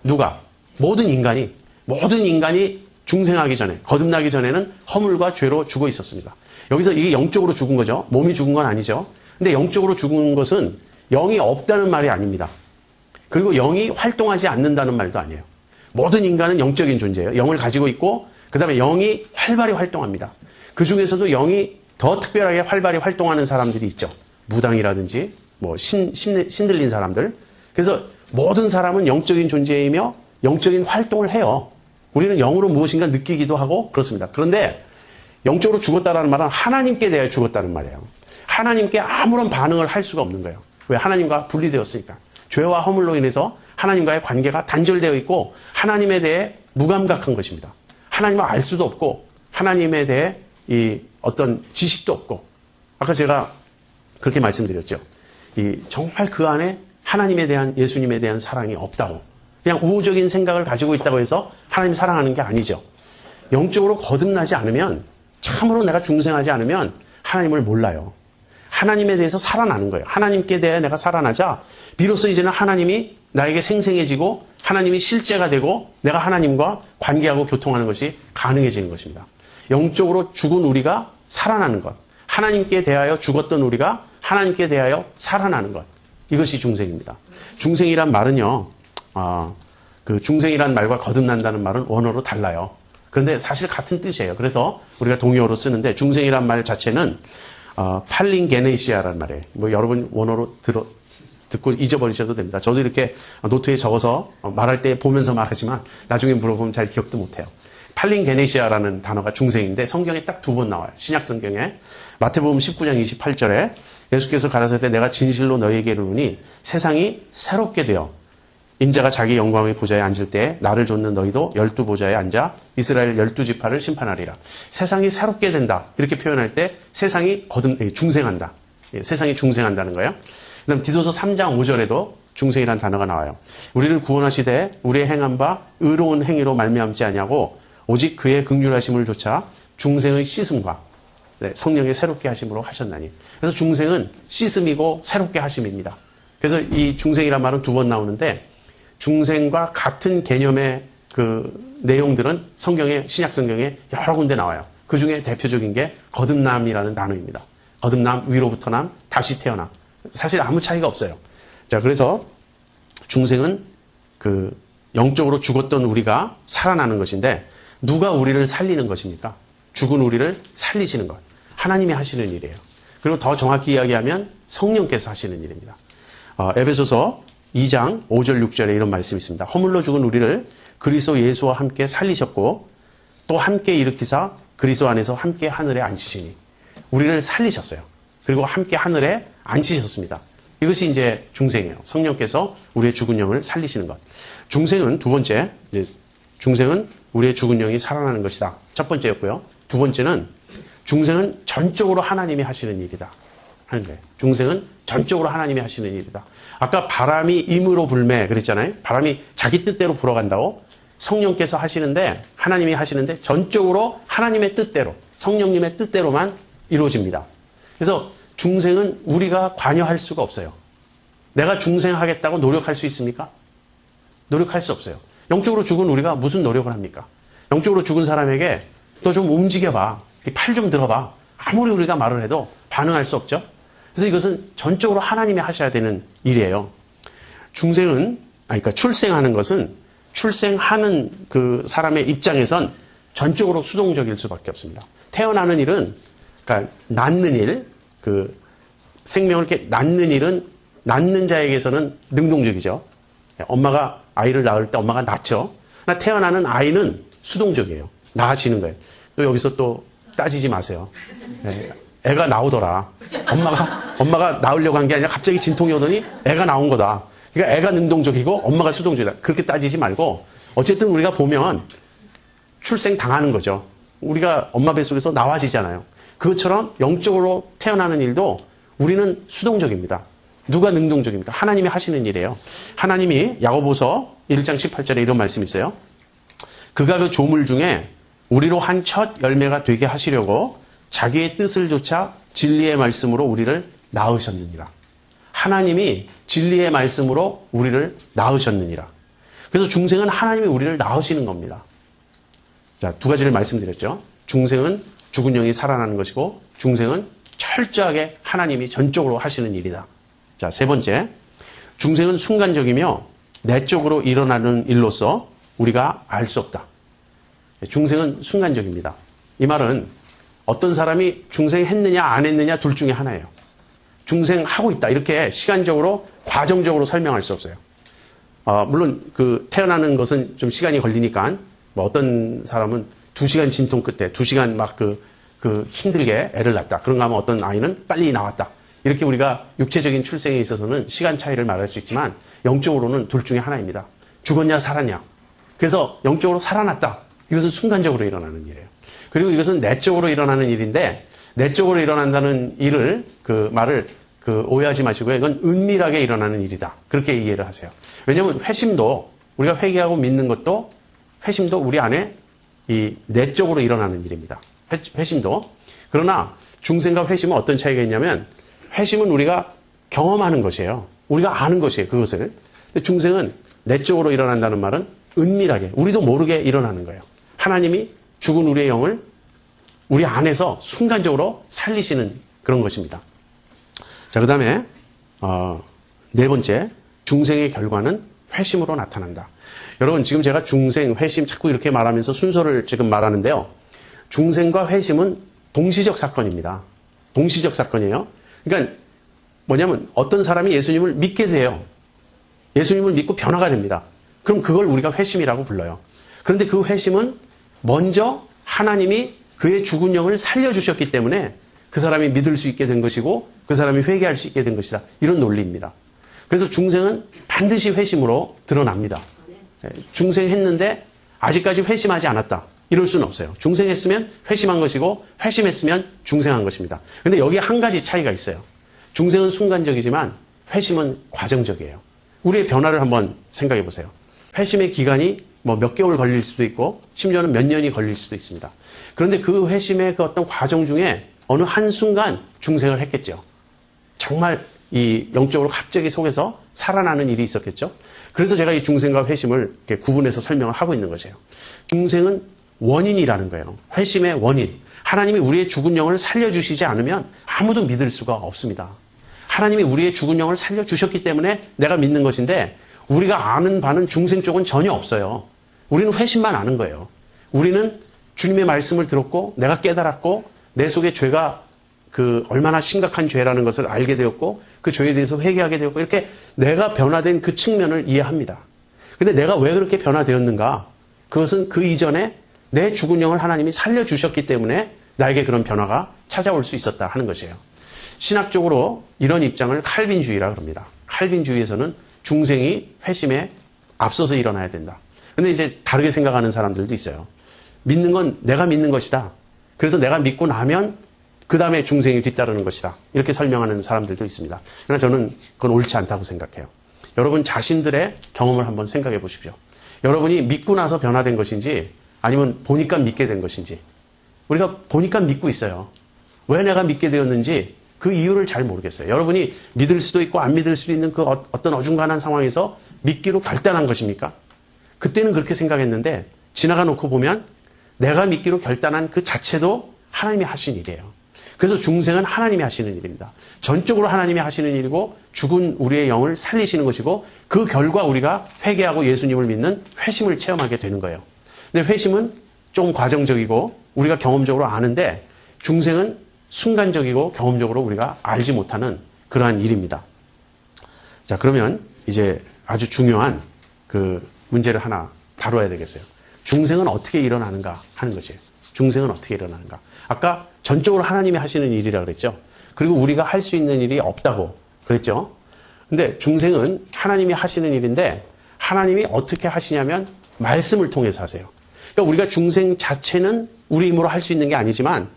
누가? 모든 인간이 중생하기 전에, 거듭나기 전에는 허물과 죄로 죽어 있었습니다. 여기서 이게 영적으로 죽은 거죠. 몸이 죽은 건 아니죠. 근데 영적으로 죽은 것은 영이 없다는 말이 아닙니다. 그리고 영이 활동하지 않는다는 말도 아니에요. 모든 인간은 영적인 존재예요. 영을 가지고 있고 그 다음에 영이 활발히 활동합니다. 그 중에서도 영이 더 특별하게 활발히 활동하는 사람들이 있죠. 무당이라든지 신들린 사람들. 그래서 모든 사람은 영적인 존재이며 영적인 활동을 해요. 우리는 영으로 무엇인가 느끼기도 하고 그렇습니다. 그런데 영적으로 죽었다라는 말은 하나님께 대해 죽었다는 말이에요. 하나님께 아무런 반응을 할 수가 없는 거예요. 왜? 하나님과 분리되었으니까. 죄와 허물로 인해서 하나님과의 관계가 단절되어 있고 하나님에 대해 무감각한 것입니다. 하나님을 알 수도 없고 하나님에 대해 이 어떤 지식도 없고 아까 제가 그렇게 말씀드렸죠. 정말 그 안에 하나님에 대한 예수님에 대한 사랑이 없다고 그냥 우호적인 생각을 가지고 있다고 해서 하나님 사랑하는 게 아니죠. 영적으로 거듭나지 않으면 참으로 내가 중생하지 않으면 하나님을 몰라요. 하나님에 대해서 살아나는 거예요. 하나님께 대해 내가 살아나자 비로소 이제는 하나님이 나에게 생생해지고 하나님이 실제가 되고 내가 하나님과 관계하고 교통하는 것이 가능해지는 것입니다. 영적으로 죽은 우리가 살아나는 것. 하나님께 대하여 죽었던 우리가 하나님께 대하여 살아나는 것. 이것이 중생입니다. 중생이란 말은요. 중생이란 말과 거듭난다는 말은 원어로 달라요. 그런데 사실 같은 뜻이에요. 그래서 우리가 동의어로 쓰는데 중생이란 말 자체는 팔링게네시아라는 말이에요. 여러분 원어로 듣고 잊어버리셔도 됩니다. 저도 이렇게 노트에 적어서 말할 때 보면서 말하지만 나중에 물어보면 잘 기억도 못해요. 팔링게네시아라는 단어가 중생인데 성경에 딱 2번 나와요. 신약 성경에 마태복음 19장 28절에 예수께서 가라사대 내가 진실로 너희에게 이르노니 세상이 새롭게 되어 인자가 자기 영광의 보좌에 앉을 때 나를 좇는 너희도 12보좌에 앉아 이스라엘 12지파를 심판하리라. 세상이 새롭게 된다. 이렇게 표현할 때 세상이 중생한다. 세상이 중생한다는 거예요. 그 다음 디도서 3장 5절에도 중생이라는 단어가 나와요. 우리를 구원하시되 우리의 행한 바 의로운 행위로 말미암지 아니하고 오직 그의 긍휼하심을 조차 중생의 씻음과 성령의 새롭게 하심으로 하셨나니. 그래서 중생은 씻음이고 새롭게 하심입니다. 그래서 이 중생이란 말은 2번 나오는데 중생과 같은 개념의 그 내용들은 신약 성경에 여러 군데 나와요. 그 중에 대표적인 게 거듭남이라는 단어입니다. 거듭남, 위로부터 남, 다시 태어남. 사실 아무 차이가 없어요. 자, 그래서 중생은 영적으로 죽었던 우리가 살아나는 것인데 누가 우리를 살리는 것입니까? 죽은 우리를 살리시는 것. 하나님이 하시는 일이에요. 그리고 더 정확히 이야기하면 성령께서 하시는 일입니다. 에베소서 2장 5절 6절에 이런 말씀이 있습니다. 허물로 죽은 우리를 그리스도 예수와 함께 살리셨고 또 함께 일으키사 그리스도 안에서 함께 하늘에 앉히시니. 우리를 살리셨어요. 그리고 함께 하늘에 앉히셨습니다. 이것이 이제 중생이에요. 성령께서 우리의 죽은 영을 살리시는 것. 중생은 두 번째, 중생은 우리의 죽은 영이 살아나는 것이다. 첫 번째였고요. 두 번째는 중생은 전적으로 하나님이 하시는 일이다. 하는 거예요. 중생은 전적으로 하나님이 하시는 일이다. 아까 바람이 임으로 불매 그랬잖아요. 바람이 자기 뜻대로 불어간다고. 성령께서 하시는데, 하나님이 하시는데 전적으로 하나님의 뜻대로, 성령님의 뜻대로만 이루어집니다. 그래서 중생은 우리가 관여할 수가 없어요. 내가 중생하겠다고 노력할 수 있습니까? 노력할 수 없어요. 영적으로 죽은 우리가 무슨 노력을 합니까? 영적으로 죽은 사람에게 너 좀 움직여봐. 팔 좀 들어봐. 아무리 우리가 말을 해도 반응할 수 없죠. 그래서 이것은 전적으로 하나님이 하셔야 되는 일이에요. 중생은, 그러니까 출생하는 것은 출생하는 그 사람의 입장에선 전적으로 수동적일 수밖에 없습니다. 태어나는 일은, 그러니까 낳는 일, 그 생명을 이렇게 낳는 일은 낳는 자에게서는 능동적이죠. 엄마가 아이를 낳을 때 엄마가 낳죠. 그러나 태어나는 아이는 수동적이에요. 낳아지는 거예요. 또 여기서 또 따지지 마세요. 애가 나오더라. 엄마가 낳으려고 한 게 아니라 갑자기 진통이 오더니 애가 나온 거다. 그러니까 애가 능동적이고 엄마가 수동적이다. 그렇게 따지지 말고 어쨌든 우리가 보면 출생 당하는 거죠. 우리가 엄마 뱃속에서 나와지잖아요. 그것처럼 영적으로 태어나는 일도 우리는 수동적입니다. 누가 능동적입니까? 하나님이 하시는 일이에요. 하나님이 야고보서 1장 18절에 이런 말씀이 있어요. 그가 그 조물 중에 우리로 한 첫 열매가 되게 하시려고 자기의 뜻을 조차 진리의 말씀으로 우리를 낳으셨느니라. 하나님이 진리의 말씀으로 우리를 낳으셨느니라. 그래서 중생은 하나님이 우리를 낳으시는 겁니다. 자, 두 가지를 말씀드렸죠. 중생은 죽은 영이 살아나는 것이고 중생은 철저하게 하나님이 전적으로 하시는 일이다. 자, 세 번째. 중생은 순간적이며 내적으로 일어나는 일로서 우리가 알 수 없다. 중생은 순간적입니다. 이 말은 어떤 사람이 중생했느냐 안 했느냐 둘 중에 하나예요. 중생하고 있다. 이렇게 시간적으로 과정적으로 설명할 수 없어요. 물론 그 태어나는 것은 좀 시간이 걸리니까 뭐 어떤 사람은 2시간 진통 끝에 2시간 막 그 힘들게 애를 낳았다. 그런가 하면 어떤 아이는 빨리 나왔다. 이렇게 우리가 육체적인 출생에 있어서는 시간 차이를 말할 수 있지만 영적으로는 둘 중에 하나입니다. 죽었냐 살았냐. 그래서 영적으로 살아났다. 이것은 순간적으로 일어나는 일이에요. 그리고 이것은 내적으로 일어나는 일인데 내적으로 일어난다는 일을 그 말을 오해하지 마시고요. 이건 은밀하게 일어나는 일이다. 그렇게 이해를 하세요. 왜냐하면 회심도 우리가 회개하고 믿는 것도 회심도 우리 안에 이 내적으로 일어나는 일입니다. 회심도. 그러나 중생과 회심은 어떤 차이가 있냐면 회심은 우리가 경험하는 것이에요. 우리가 아는 것이에요. 그것을. 근데 중생은 내적으로 일어난다는 말은 은밀하게 우리도 모르게 일어나는 거예요. 하나님이 죽은 우리의 영을 우리 안에서 순간적으로 살리시는 그런 것입니다. 자, 그 다음에 네 번째, 중생의 결과는 회심으로 나타난다. 여러분 지금 제가 중생, 회심 자꾸 이렇게 말하면서 순서를 지금 말하는데요. 중생과 회심은 동시적 사건입니다. 동시적 사건이에요. 그러니까 뭐냐면 어떤 사람이 예수님을 믿게 돼요. 예수님을 믿고 변화가 됩니다. 그럼 그걸 우리가 회심이라고 불러요. 그런데 그 회심은 먼저 하나님이 그의 죽은 영을 살려주셨기 때문에 그 사람이 믿을 수 있게 된 것이고 그 사람이 회개할 수 있게 된 것이다. 이런 논리입니다. 그래서 중생은 반드시 회심으로 드러납니다. 중생했는데 아직까지 회심하지 않았다. 이럴 수는 없어요. 중생했으면 회심한 것이고 회심했으면 중생한 것입니다. 그런데 여기에 한 가지 차이가 있어요. 중생은 순간적이지만 회심은 과정적이에요. 우리의 변화를 한번 생각해 보세요. 회심의 기간이 뭐 몇 개월 걸릴 수도 있고 심지어는 몇 년이 걸릴 수도 있습니다. 그런데 그 회심의 그 어떤 과정 중에 어느 한순간 중생을 했겠죠. 정말 이 영적으로 갑자기 속에서 살아나는 일이 있었겠죠. 그래서 제가 이 중생과 회심을 이렇게 구분해서 설명을 하고 있는 것이에요. 중생은 원인이라는 거예요. 회심의 원인. 하나님이 우리의 죽은 영을 살려주시지 않으면 아무도 믿을 수가 없습니다. 하나님이 우리의 죽은 영을 살려주셨기 때문에 내가 믿는 것인데 우리가 아는 바는 중생 쪽은 전혀 없어요. 우리는 회심만 아는 거예요. 우리는 주님의 말씀을 들었고 내가 깨달았고 내 속에 죄가 얼마나 심각한 죄라는 것을 알게 되었고 그 죄에 대해서 회개하게 되었고 이렇게 내가 변화된 그 측면을 이해합니다. 근데 내가 왜 그렇게 변화되었는가? 그것은 그 이전에 내 죽은 영을 하나님이 살려주셨기 때문에 나에게 그런 변화가 찾아올 수 있었다 하는 것이에요. 신학적으로 이런 입장을 칼빈주의라고 합니다. 칼빈주의에서는 중생이 회심에 앞서서 일어나야 된다. 근데 이제 다르게 생각하는 사람들도 있어요. 믿는 건 내가 믿는 것이다. 그래서 내가 믿고 나면 그 다음에 중생이 뒤따르는 것이다. 이렇게 설명하는 사람들도 있습니다. 그러나 저는 그건 옳지 않다고 생각해요. 여러분 자신들의 경험을 한번 생각해 보십시오. 여러분이 믿고 나서 변화된 것인지 아니면 보니까 믿게 된 것인지. 우리가 보니까 믿고 있어요. 왜 내가 믿게 되었는지 그 이유를 잘 모르겠어요. 여러분이 믿을 수도 있고 안 믿을 수도 있는 그 어떤 어중간한 상황에서 믿기로 결단한 것입니까? 그때는 그렇게 생각했는데 지나가 놓고 보면 내가 믿기로 결단한 그 자체도 하나님이 하신 일이에요. 그래서 중생은 하나님이 하시는 일입니다. 전적으로 하나님이 하시는 일이고 죽은 우리의 영을 살리시는 것이고 그 결과 우리가 회개하고 예수님을 믿는 회심을 체험하게 되는 거예요. 근데 회심은 좀 과정적이고 우리가 경험적으로 아는데 중생은 순간적이고 경험적으로 우리가 알지 못하는 그러한 일입니다. 자, 그러면 이제 아주 중요한 그 문제를 하나 다뤄야 되겠어요. 중생은 어떻게 일어나는가 하는 것이에요. 중생은 어떻게 일어나는가. 아까 전적으로 하나님이 하시는 일이라 그랬죠. 그리고 우리가 할 수 있는 일이 없다고 그랬죠. 근데 중생은 하나님이 하시는 일인데 하나님이 어떻게 하시냐면 말씀을 통해서 하세요. 그러니까 우리가 중생 자체는 우리 힘으로 할 수 있는 게 아니지만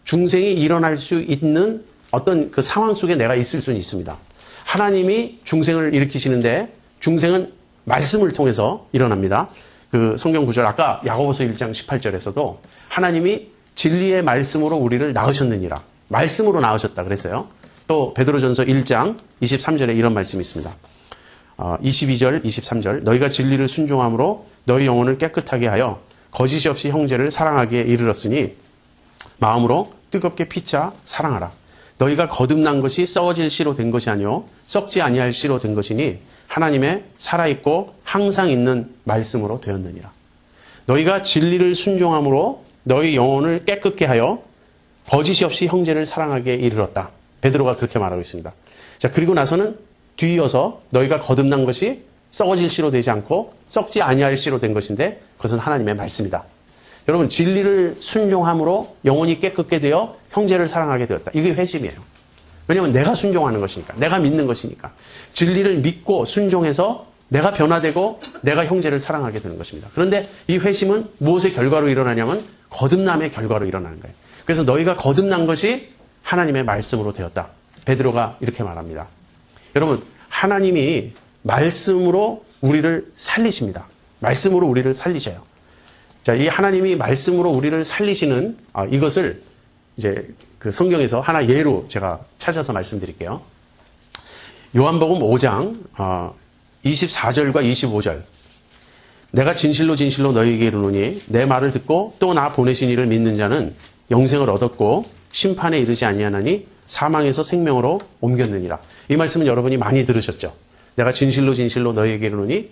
중생이 일어날 수 있는 어떤 그 상황 속에 내가 있을 수는 있습니다. 하나님이 중생을 일으키시는데 중생은 말씀을 통해서 일어납니다. 그 성경 구절 아까 야고보서 1장 18절에서도 하나님이 진리의 말씀으로 우리를 낳으셨느니라. 말씀으로 낳으셨다 그랬어요. 또 베드로전서 1장 23절에 이런 말씀이 있습니다. 22절, 23절 너희가 진리를 순종함으로 너희 영혼을 깨끗하게 하여 거짓이 없이 형제를 사랑하기에 이르렀으니 마음으로 뜨겁게 피차 사랑하라. 너희가 거듭난 것이 썩어질 씨로 된 것이 아니요 썩지 아니할 씨로 된 것이니 하나님의 살아있고 항상 있는 말씀으로 되었느니라. 너희가 진리를 순종함으로 너희 영혼을 깨끗게 하여 거짓이 없이 형제를 사랑하기에 이르렀다. 베드로가 그렇게 말하고 있습니다. 자, 그리고 나서는 뒤이어서 너희가 거듭난 것이 썩어질 씨로 되지 않고 썩지 아니할 씨로 된 것인데 그것은 하나님의 말씀이다. 여러분 진리를 순종함으로 영혼이 깨끗게 되어 형제를 사랑하게 되었다. 이게 회심이에요. 왜냐하면 내가 순종하는 것이니까. 내가 믿는 것이니까. 진리를 믿고 순종해서 내가 변화되고 내가 형제를 사랑하게 되는 것입니다. 그런데 이 회심은 무엇의 결과로 일어나냐면 거듭남의 결과로 일어나는 거예요. 그래서 너희가 거듭난 것이 하나님의 말씀으로 되었다. 베드로가 이렇게 말합니다. 여러분 하나님이 말씀으로 우리를 살리십니다. 말씀으로 우리를 살리셔요. 자, 이 하나님이 말씀으로 우리를 살리시는 이것을 이제 그 성경에서 하나 예로 제가 찾아서 말씀드릴게요. 요한복음 5장 24절과 25절. 내가 진실로 진실로 너희에게 이르노니 내 말을 듣고 또 나 보내신 이를 믿는 자는 영생을 얻었고 심판에 이르지 아니하나니 사망에서 생명으로 옮겼느니라. 이 말씀은 여러분이 많이 들으셨죠. 내가 진실로 진실로 너희에게 이르노니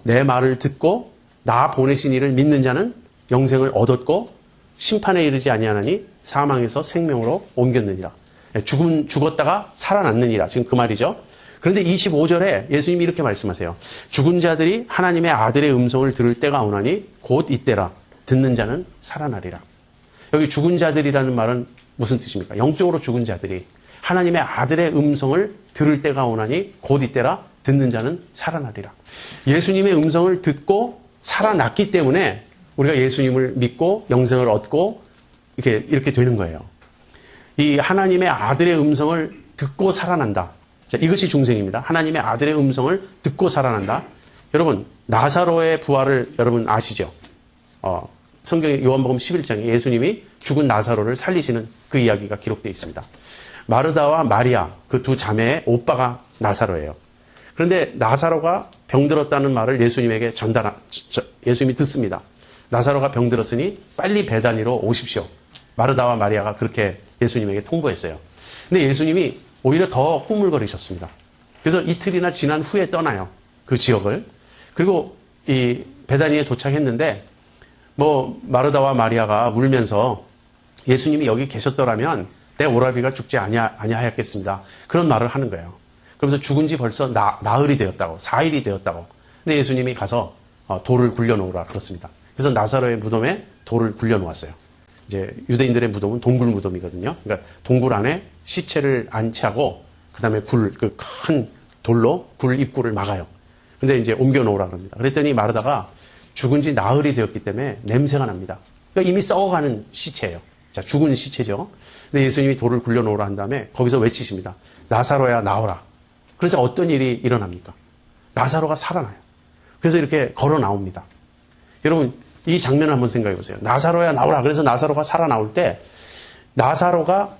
내 말을 듣고 나 보내신 이를 믿는 자는 영생을 얻었고 심판에 이르지 아니하나니 사망에서 생명으로 옮겼느니라. 죽었다가 살아났느니라. 지금 그 말이죠. 그런데 25절에 예수님이 이렇게 말씀하세요. 죽은 자들이 하나님의 아들의 음성을 들을 때가 오나니 곧 이때라. 듣는 자는 살아나리라. 여기 죽은 자들이라는 말은 무슨 뜻입니까? 영적으로 죽은 자들이 하나님의 아들의 음성을 들을 때가 오나니 곧 이때라. 듣는 자는 살아나리라. 예수님의 음성을 듣고 살아났기 때문에 우리가 예수님을 믿고 영생을 얻고 이렇게 되는 거예요. 이 하나님의 아들의 음성을 듣고 살아난다. 자, 이것이 중생입니다. 하나님의 아들의 음성을 듣고 살아난다. 여러분 나사로의 부활을 여러분 아시죠? 성경의 요한복음 11장에 예수님이 죽은 나사로를 살리시는 그 이야기가 기록되어 있습니다. 마르다와 마리아 그 두 자매의 오빠가 나사로예요. 그런데 나사로가 병들었다는 말을 예수님에게 예수님이 듣습니다. 나사로가 병들었으니 빨리 베다니로 오십시오. 마르다와 마리아가 그렇게 예수님에게 통보했어요. 근데 예수님이 오히려 더 꾸물거리셨습니다. 그래서 이틀이나 지난 후에 떠나요. 그 지역을. 그리고 이 베다니에 도착했는데 마르다와 마리아가 울면서 예수님이 여기 계셨더라면 내 오라비가 죽지 아니하였겠습니다. 그런 말을 하는 거예요. 그러면서 죽은 지 벌써 나흘이 되었다고, 4일이 되었다고. 근데 예수님이 가서 돌을 굴려놓으라 그렇습니다. 그래서 나사로의 무덤에 돌을 굴려놓았어요. 이제 유대인들의 무덤은 동굴 무덤이거든요. 그러니까 동굴 안에 시체를 안치하고 그다음에 그 큰 돌로 굴 입구를 막아요. 근데 이제 옮겨놓으라 그럽니다. 그랬더니 마르다가 죽은 지 나흘이 되었기 때문에 냄새가 납니다. 그러니까 이미 썩어가는 시체예요. 자, 죽은 시체죠. 근데 예수님이 돌을 굴려놓으라 한 다음에 거기서 외치십니다. 나사로야 나오라. 그래서 어떤 일이 일어납니까? 나사로가 살아나요. 그래서 이렇게 걸어 나옵니다. 여러분 이 장면을 한번 생각해 보세요. 나사로야 나오라. 그래서 나사로가 살아나올 때 나사로가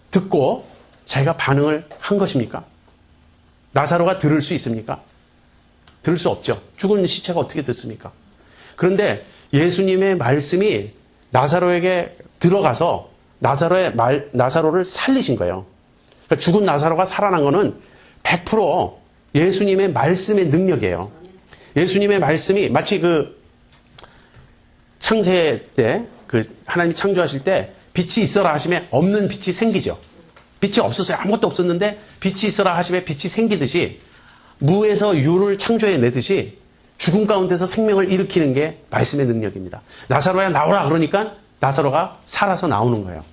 듣고 자기가 반응을 한 것입니까? 나사로가 들을 수 있습니까? 들을 수 없죠. 죽은 시체가 어떻게 듣습니까? 그런데 예수님의 말씀이 나사로에게 들어가서 나사로를 살리신 거예요. 그러니까 죽은 나사로가 살아난 거는 100% 예수님의 말씀의 능력이에요. 예수님의 말씀이 마치 그 창세 때, 하나님이 창조하실 때 빛이 있어라 하심에 없는 빛이 생기죠. 빛이 없었어요. 아무것도 없었는데 빛이 있어라 하심에 빛이 생기듯이 무에서 유를 창조해 내듯이 죽음 가운데서 생명을 일으키는 게 말씀의 능력입니다. 나사로야 나오라 그러니까 나사로가 살아서 나오는 거예요.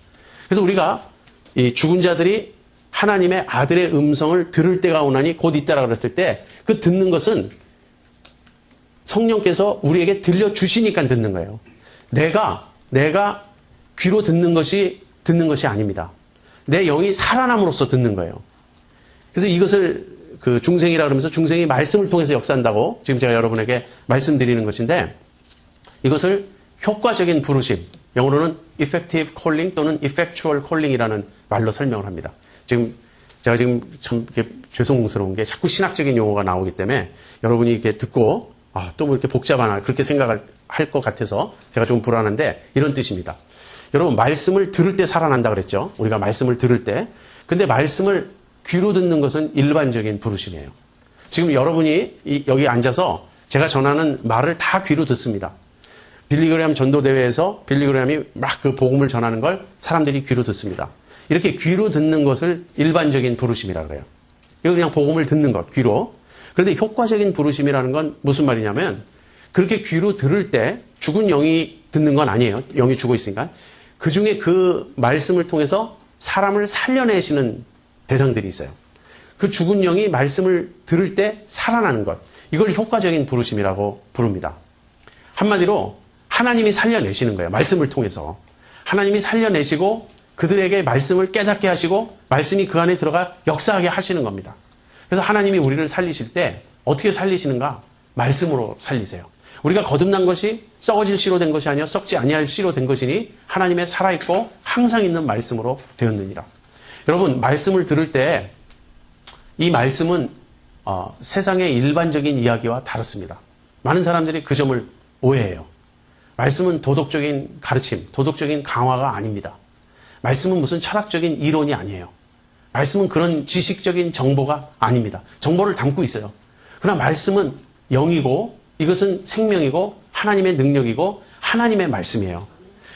그래서 우리가 이 죽은 자들이 하나님의 아들의 음성을 들을 때가 오나니 곧 있다라 그랬을 때 그 듣는 것은 성령께서 우리에게 들려주시니까 듣는 거예요. 내가 귀로 듣는 것이 아닙니다. 내 영이 살아남으로써 듣는 거예요. 그래서 이것을 중생이라 그러면서 중생이 말씀을 통해서 역사한다고 지금 제가 여러분에게 말씀드리는 것인데 이것을 효과적인 부르심, 영어로는 effective calling 또는 effectual calling이라는 말로 설명을 합니다. 제가 지금 참 죄송스러운 게 자꾸 신학적인 용어가 나오기 때문에 여러분이 이렇게 듣고 또 뭐 이렇게 복잡하나 그렇게 생각을 할 것 같아서 제가 좀 불안한데 이런 뜻입니다. 여러분 말씀을 들을 때 살아난다 그랬죠. 우리가 말씀을 들을 때. 근데 말씀을 귀로 듣는 것은 일반적인 부르심이에요. 지금 여러분이 여기 앉아서 제가 전하는 말을 다 귀로 듣습니다. 빌리그레함 전도대회에서 빌리그레함이 막 그 복음을 전하는 걸 사람들이 귀로 듣습니다. 이렇게 귀로 듣는 것을 일반적인 부르심이라고 그래요. 이거 그냥 복음을 듣는 것, 귀로. 그런데 효과적인 부르심이라는 건 무슨 말이냐면 그렇게 귀로 들을 때 죽은 영이 듣는 건 아니에요. 영이 죽어 있으니까. 그 중에 그 말씀을 통해서 사람을 살려내시는 대상들이 있어요. 그 죽은 영이 말씀을 들을 때 살아나는 것. 이걸 효과적인 부르심이라고 부릅니다. 한마디로 하나님이 살려내시는 거예요. 말씀을 통해서. 하나님이 살려내시고 그들에게 말씀을 깨닫게 하시고 말씀이 그 안에 들어가 역사하게 하시는 겁니다. 그래서 하나님이 우리를 살리실 때 어떻게 살리시는가? 말씀으로 살리세요. 우리가 거듭난 것이 썩어질 씨로 된 것이 아니라 썩지 아니할 씨로 된 것이니 하나님의 살아있고 항상 있는 말씀으로 되었느니라. 여러분 말씀을 들을 때 이 말씀은 세상의 일반적인 이야기와 다릅니다. 많은 사람들이 그 점을 오해해요. 말씀은 도덕적인 가르침, 도덕적인 강화가 아닙니다. 말씀은 무슨 철학적인 이론이 아니에요. 말씀은 그런 지식적인 정보가 아닙니다. 정보를 담고 있어요. 그러나 말씀은 영이고 이것은 생명이고 하나님의 능력이고 하나님의 말씀이에요.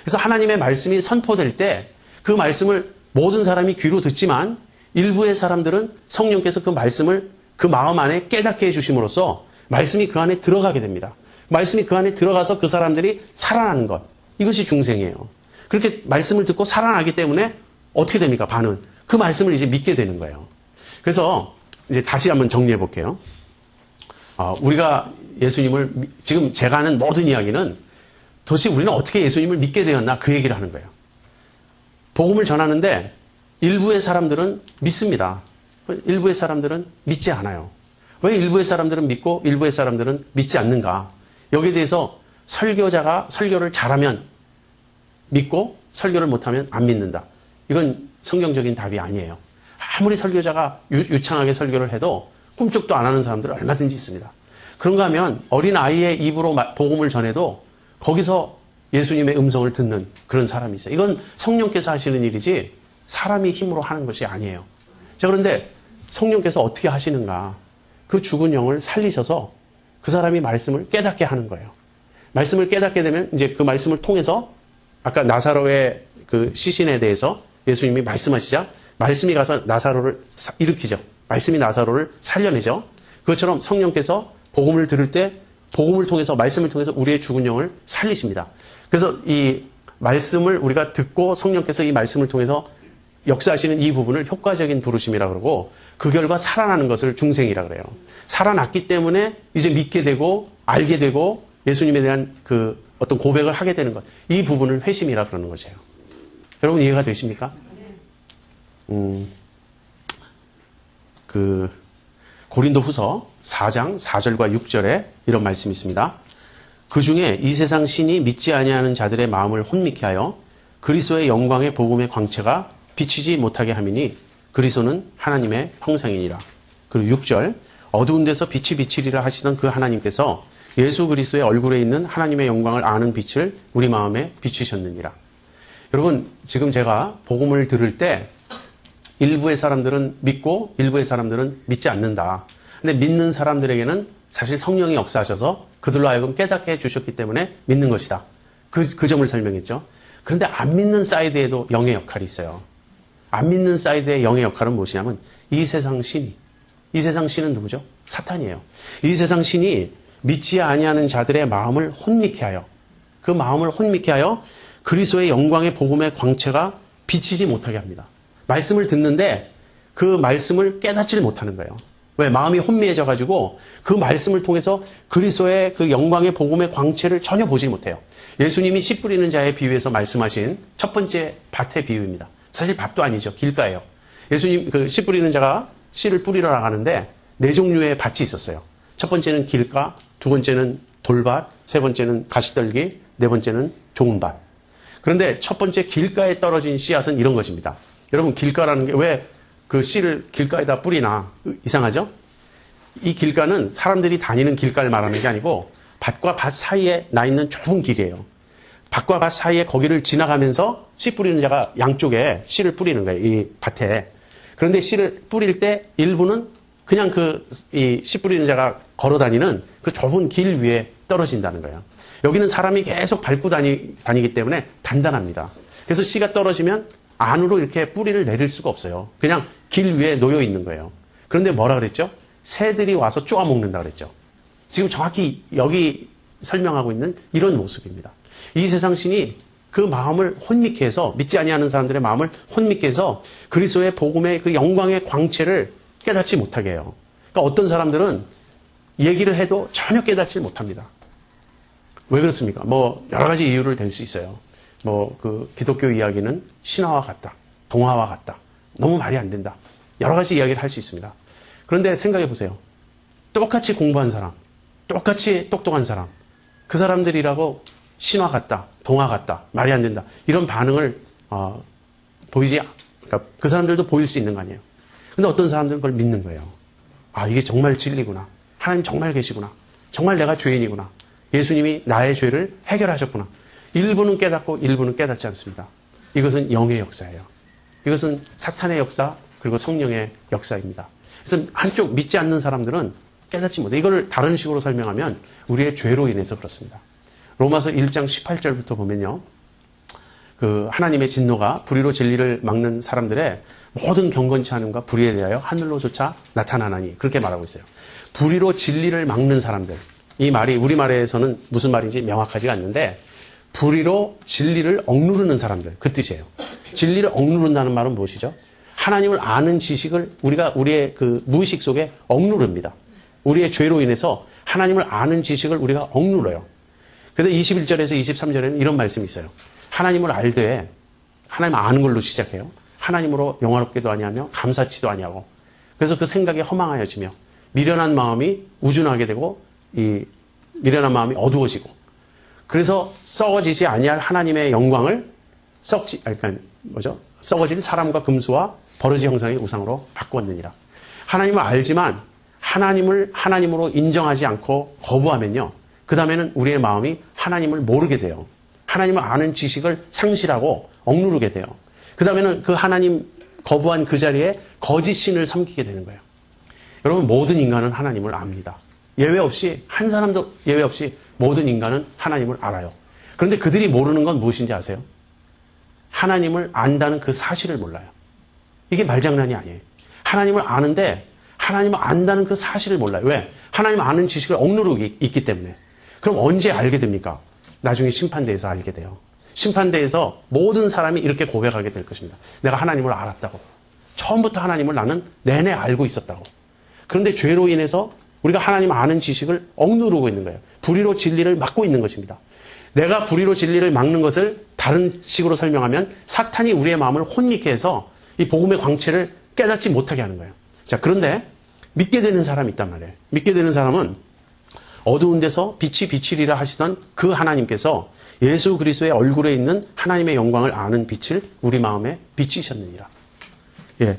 그래서 하나님의 말씀이 선포될 때 그 말씀을 모든 사람이 귀로 듣지만 일부의 사람들은 성령께서 그 말씀을 그 마음 안에 깨닫게 해주심으로써 말씀이 그 안에 들어가게 됩니다. 말씀이 그 안에 들어가서 그 사람들이 살아나는 것. 이것이 중생이에요. 그렇게 말씀을 듣고 살아나기 때문에 어떻게 됩니까? 반은. 그 말씀을 이제 믿게 되는 거예요. 그래서 이제 다시 한번 정리해 볼게요. 우리가 예수님을, 지금 제가 하는 모든 이야기는 도대체 우리는 어떻게 예수님을 믿게 되었나 그 얘기를 하는 거예요. 복음을 전하는데 일부의 사람들은 믿습니다. 일부의 사람들은 믿지 않아요. 왜 일부의 사람들은 믿고 일부의 사람들은 믿지 않는가? 여기에 대해서 설교자가 설교를 잘하면 믿고 설교를 못하면 안 믿는다. 이건 성경적인 답이 아니에요. 아무리 설교자가 유창하게 설교를 해도 꿈쩍도 안 하는 사람들은 얼마든지 있습니다. 그런가 하면 어린 아이의 입으로 복음을 전해도 거기서 예수님의 음성을 듣는 그런 사람이 있어요. 이건 성령께서 하시는 일이지 사람이 힘으로 하는 것이 아니에요. 자, 그런데 성령께서 어떻게 하시는가? 그 죽은 영을 살리셔서 그 사람이 말씀을 깨닫게 하는 거예요. 말씀을 깨닫게 되면 이제 그 말씀을 통해서 아까 나사로의 그 시신에 대해서 예수님이 말씀하시자 말씀이 가서 나사로를 일으키죠. 말씀이 나사로를 살려내죠. 그것처럼 성령께서 복음을 들을 때 복음을 통해서 말씀을 통해서 우리의 죽은 영을 살리십니다. 그래서 이 말씀을 우리가 듣고 성령께서 이 말씀을 통해서 역사하시는 이 부분을 효과적인 부르심이라 그러고 그 결과 살아나는 것을 중생이라 그래요. 살아났기 때문에 이제 믿게 되고 알게 되고 예수님에 대한 그 어떤 고백을 하게 되는 것. 이 부분을 회심이라 그러는 거죠. 여러분 이해가 되십니까? 고린도 후서 4장 4절과 6절에 이런 말씀이 있습니다. 그 중에 이 세상 신이 믿지 아니하는 자들의 마음을 혼미케 하여 그리스도의 영광의 복음의 광채가 비치지 못하게 함이니 그리스도는 하나님의 형상이니라. 그리고 6절 어두운 데서 빛이 비치리라 하시던 그 하나님께서 예수 그리스도의 얼굴에 있는 하나님의 영광을 아는 빛을 우리 마음에 비추셨느니라. 여러분 지금 제가 복음을 들을 때 일부의 사람들은 믿고 일부의 사람들은 믿지 않는다. 근데 믿는 사람들에게는 사실 성령이 역사하셔서 그들로 하여금 깨닫게 해주셨기 때문에 믿는 것이다. 그 점을 설명했죠. 그런데 안 믿는 사이드에도 영의 역할이 있어요. 안 믿는 사이드의 영의 역할은 무엇이냐면 이 세상 신은 누구죠? 사탄이에요. 이 세상 신이 믿지 아니하는 자들의 마음을 혼미케 하여 그 마음을 혼미케 하여 그리스도의 영광의 복음의 광채가 비치지 못하게 합니다. 말씀을 듣는데 그 말씀을 깨닫지를 못하는 거예요. 왜? 마음이 혼미해져가지고 그 말씀을 통해서 그리스도의 그 영광의 복음의 광채를 전혀 보지 못해요. 예수님이 씨 뿌리는 자의 비유에서 말씀하신 첫 번째 밭의 비유입니다. 사실 밭도 아니죠. 길가예요. 예수님 그 씨 뿌리는 자가 씨를 뿌리러 나가는데 네 종류의 밭이 있었어요. 첫 번째는 길가, 두 번째는 돌밭, 세 번째는 가시떨기, 네 번째는 좋은 밭. 그런데 첫 번째 길가에 떨어진 씨앗은 이런 것입니다. 여러분 길가라는 게 왜 그 씨를 길가에다 뿌리나 이상하죠? 이 길가는 사람들이 다니는 길가를 말하는 게 아니고 밭과 밭 사이에 나 있는 좁은 길이에요. 밭과 밭 사이에 거기를 지나가면서 씨 뿌리는 자가 양쪽에 씨를 뿌리는 거예요. 이 밭에. 그런데 씨를 뿌릴 때 일부는 그냥 이 씨 뿌리는 자가 걸어 다니는 그 좁은 길 위에 떨어진다는 거예요. 여기는 사람이 계속 밟고 다니기 때문에 단단합니다. 그래서 씨가 떨어지면 안으로 이렇게 뿌리를 내릴 수가 없어요. 그냥 길 위에 놓여 있는 거예요. 그런데 뭐라 그랬죠? 새들이 와서 쪼아먹는다 그랬죠. 지금 정확히 여기 설명하고 있는 이런 모습입니다. 이 세상 신이 그 마음을 혼미케 해서 믿지 아니하는 사람들의 마음을 혼미케 해서 그리스도의 복음의 그 영광의 광채를 깨닫지 못하게 해요. 그러니까 어떤 사람들은 얘기를 해도 전혀 깨닫지 못합니다. 왜 그렇습니까? 여러 가지 이유를 댈 수 있어요. 기독교 이야기는 신화와 같다. 동화와 같다. 너무 말이 안 된다. 여러 가지 이야기를 할 수 있습니다. 그런데 생각해 보세요. 똑같이 공부한 사람, 똑같이 똑똑한 사람, 그 사람들이라고 신화 같다, 동화 같다, 말이 안 된다. 이런 반응을, 그러니까 그 사람들도 보일 수 있는 거 아니에요. 근데 어떤 사람들은 그걸 믿는 거예요. 아, 이게 정말 진리구나. 하나님 정말 계시구나. 정말 내가 죄인이구나. 예수님이 나의 죄를 해결하셨구나. 일부는 깨닫고 일부는 깨닫지 않습니다. 이것은 영의 역사예요. 이것은 사탄의 역사 그리고 성령의 역사입니다. 그래서 한쪽 믿지 않는 사람들은 깨닫지 못해. 이걸 다른 식으로 설명하면 우리의 죄로 인해서 그렇습니다. 로마서 1장 18절부터 보면요. 하나님의 진노가 불의로 진리를 막는 사람들의 모든 경건치 않음과 불의에 대하여 하늘로조차 나타나나니 그렇게 말하고 있어요. 불의로 진리를 막는 사람들. 이 말이 우리말에서는 무슨 말인지 명확하지가 않는데 불의로 진리를 억누르는 사람들, 그 뜻이에요. 진리를 억누른다는 말은 무엇이죠? 하나님을 아는 지식을 우리의 그 무의식 속에 억누릅니다. 우리의 죄로 인해서 하나님을 아는 지식을 우리가 억누러요. 그런데 21절에서 23절에는 이런 말씀이 있어요. 하나님을 알되 하나님 아는 걸로 시작해요. 하나님으로 영화롭게도 아니하며 감사치도 아니하고 그래서 그 생각이 허망하여지며 미련한 마음이 우준하게 되고 이 미련한 마음이 어두워지고 그래서 썩어지지 아니할 하나님의 영광을 썩어진 사람과 금수와 버러지 형상의 우상으로 바꾸었느니라. 하나님을 알지만 하나님을 하나님으로 인정하지 않고 거부하면요. 그 다음에는 우리의 마음이 하나님을 모르게 돼요. 하나님을 아는 지식을 상실하고 억누르게 돼요. 그 다음에는 그 하나님 거부한 그 자리에 거짓 신을 섬기게 되는 거예요. 여러분 모든 인간은 하나님을 압니다. 예외 없이 한 사람도 예외 없이 모든 인간은 하나님을 알아요. 그런데 그들이 모르는 건 무엇인지 아세요? 하나님을 안다는 그 사실을 몰라요. 이게 말장난이 아니에요. 하나님을 아는데 하나님을 안다는 그 사실을 몰라요. 왜? 하나님 아는 지식을 억누르고 있기 때문에. 그럼 언제 알게 됩니까? 나중에 심판대에서 알게 돼요. 심판대에서 모든 사람이 이렇게 고백하게 될 것입니다. 내가 하나님을 알았다고. 처음부터 하나님을 나는 내내 알고 있었다고. 그런데 죄로 인해서 우리가 하나님 아는 지식을 억누르고 있는 거예요. 불의로 진리를 막고 있는 것입니다. 내가 불의로 진리를 막는 것을 다른 식으로 설명하면 사탄이 우리의 마음을 혼미케 해서 이 복음의 광채를 깨닫지 못하게 하는 거예요. 자, 그런데 믿게 되는 사람이 있단 말이에요. 믿게 되는 사람은 어두운 데서 빛이 비치리라 하시던 그 하나님께서 예수 그리스도의 얼굴에 있는 하나님의 영광을 아는 빛을 우리 마음에 비치셨느니라. 예,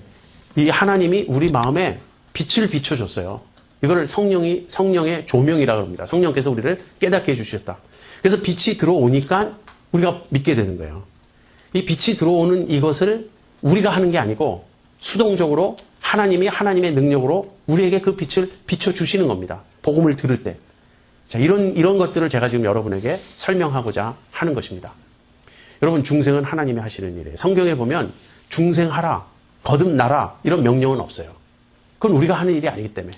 이 하나님이 우리 마음에 빛을 비춰줬어요. 이걸 성령의 조명이라고 합니다. 성령께서 우리를 깨닫게 해주셨다. 그래서 빛이 들어오니까 우리가 믿게 되는 거예요. 이 빛이 들어오는 이것을 우리가 하는 게 아니고 수동적으로 하나님이 하나님의 능력으로 우리에게 그 빛을 비춰주시는 겁니다. 복음을 들을 때. 자, 이런 것들을 제가 지금 여러분에게 설명하고자 하는 것입니다. 여러분, 중생은 하나님이 하시는 일이에요. 성경에 보면 중생하라, 거듭나라 이런 명령은 없어요. 그건 우리가 하는 일이 아니기 때문에.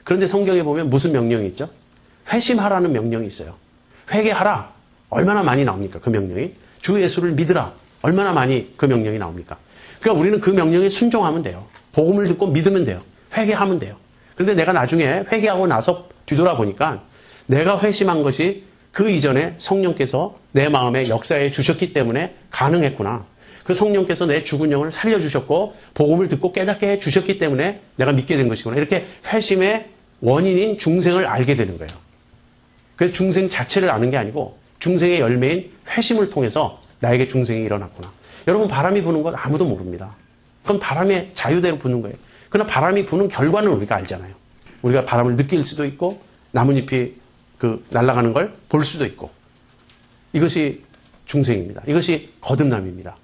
그런데 성경에 보면 무슨 명령이 있죠? 회심하라는 명령이 있어요. 회개하라. 얼마나 많이 나옵니까? 그 명령이. 주 예수를 믿으라. 얼마나 많이 그 명령이 나옵니까? 그러니까 우리는 그 명령에 순종하면 돼요. 복음을 듣고 믿으면 돼요. 회개하면 돼요. 그런데 내가 나중에 회개하고 나서 뒤돌아보니까 내가 회심한 것이 그 이전에 성령께서 내 마음에 역사해 주셨기 때문에 가능했구나. 그 성령께서 내 죽은 영을 살려주셨고 복음을 듣고 깨닫게 해 주셨기 때문에 내가 믿게 된 것이구나. 이렇게 회심의 원인인 중생을 알게 되는 거예요. 그래서 중생 자체를 아는 게 아니고 중생의 열매인 회심을 통해서 나에게 중생이 일어났구나. 여러분, 바람이 부는 것 아무도 모릅니다. 그건 바람의 자유대로 부는 거예요. 그러나 바람이 부는 결과는 우리가 알잖아요. 우리가 바람을 느낄 수도 있고 나뭇잎이 날아가는 걸 볼 수도 있고. 이것이 중생입니다. 이것이 거듭남입니다.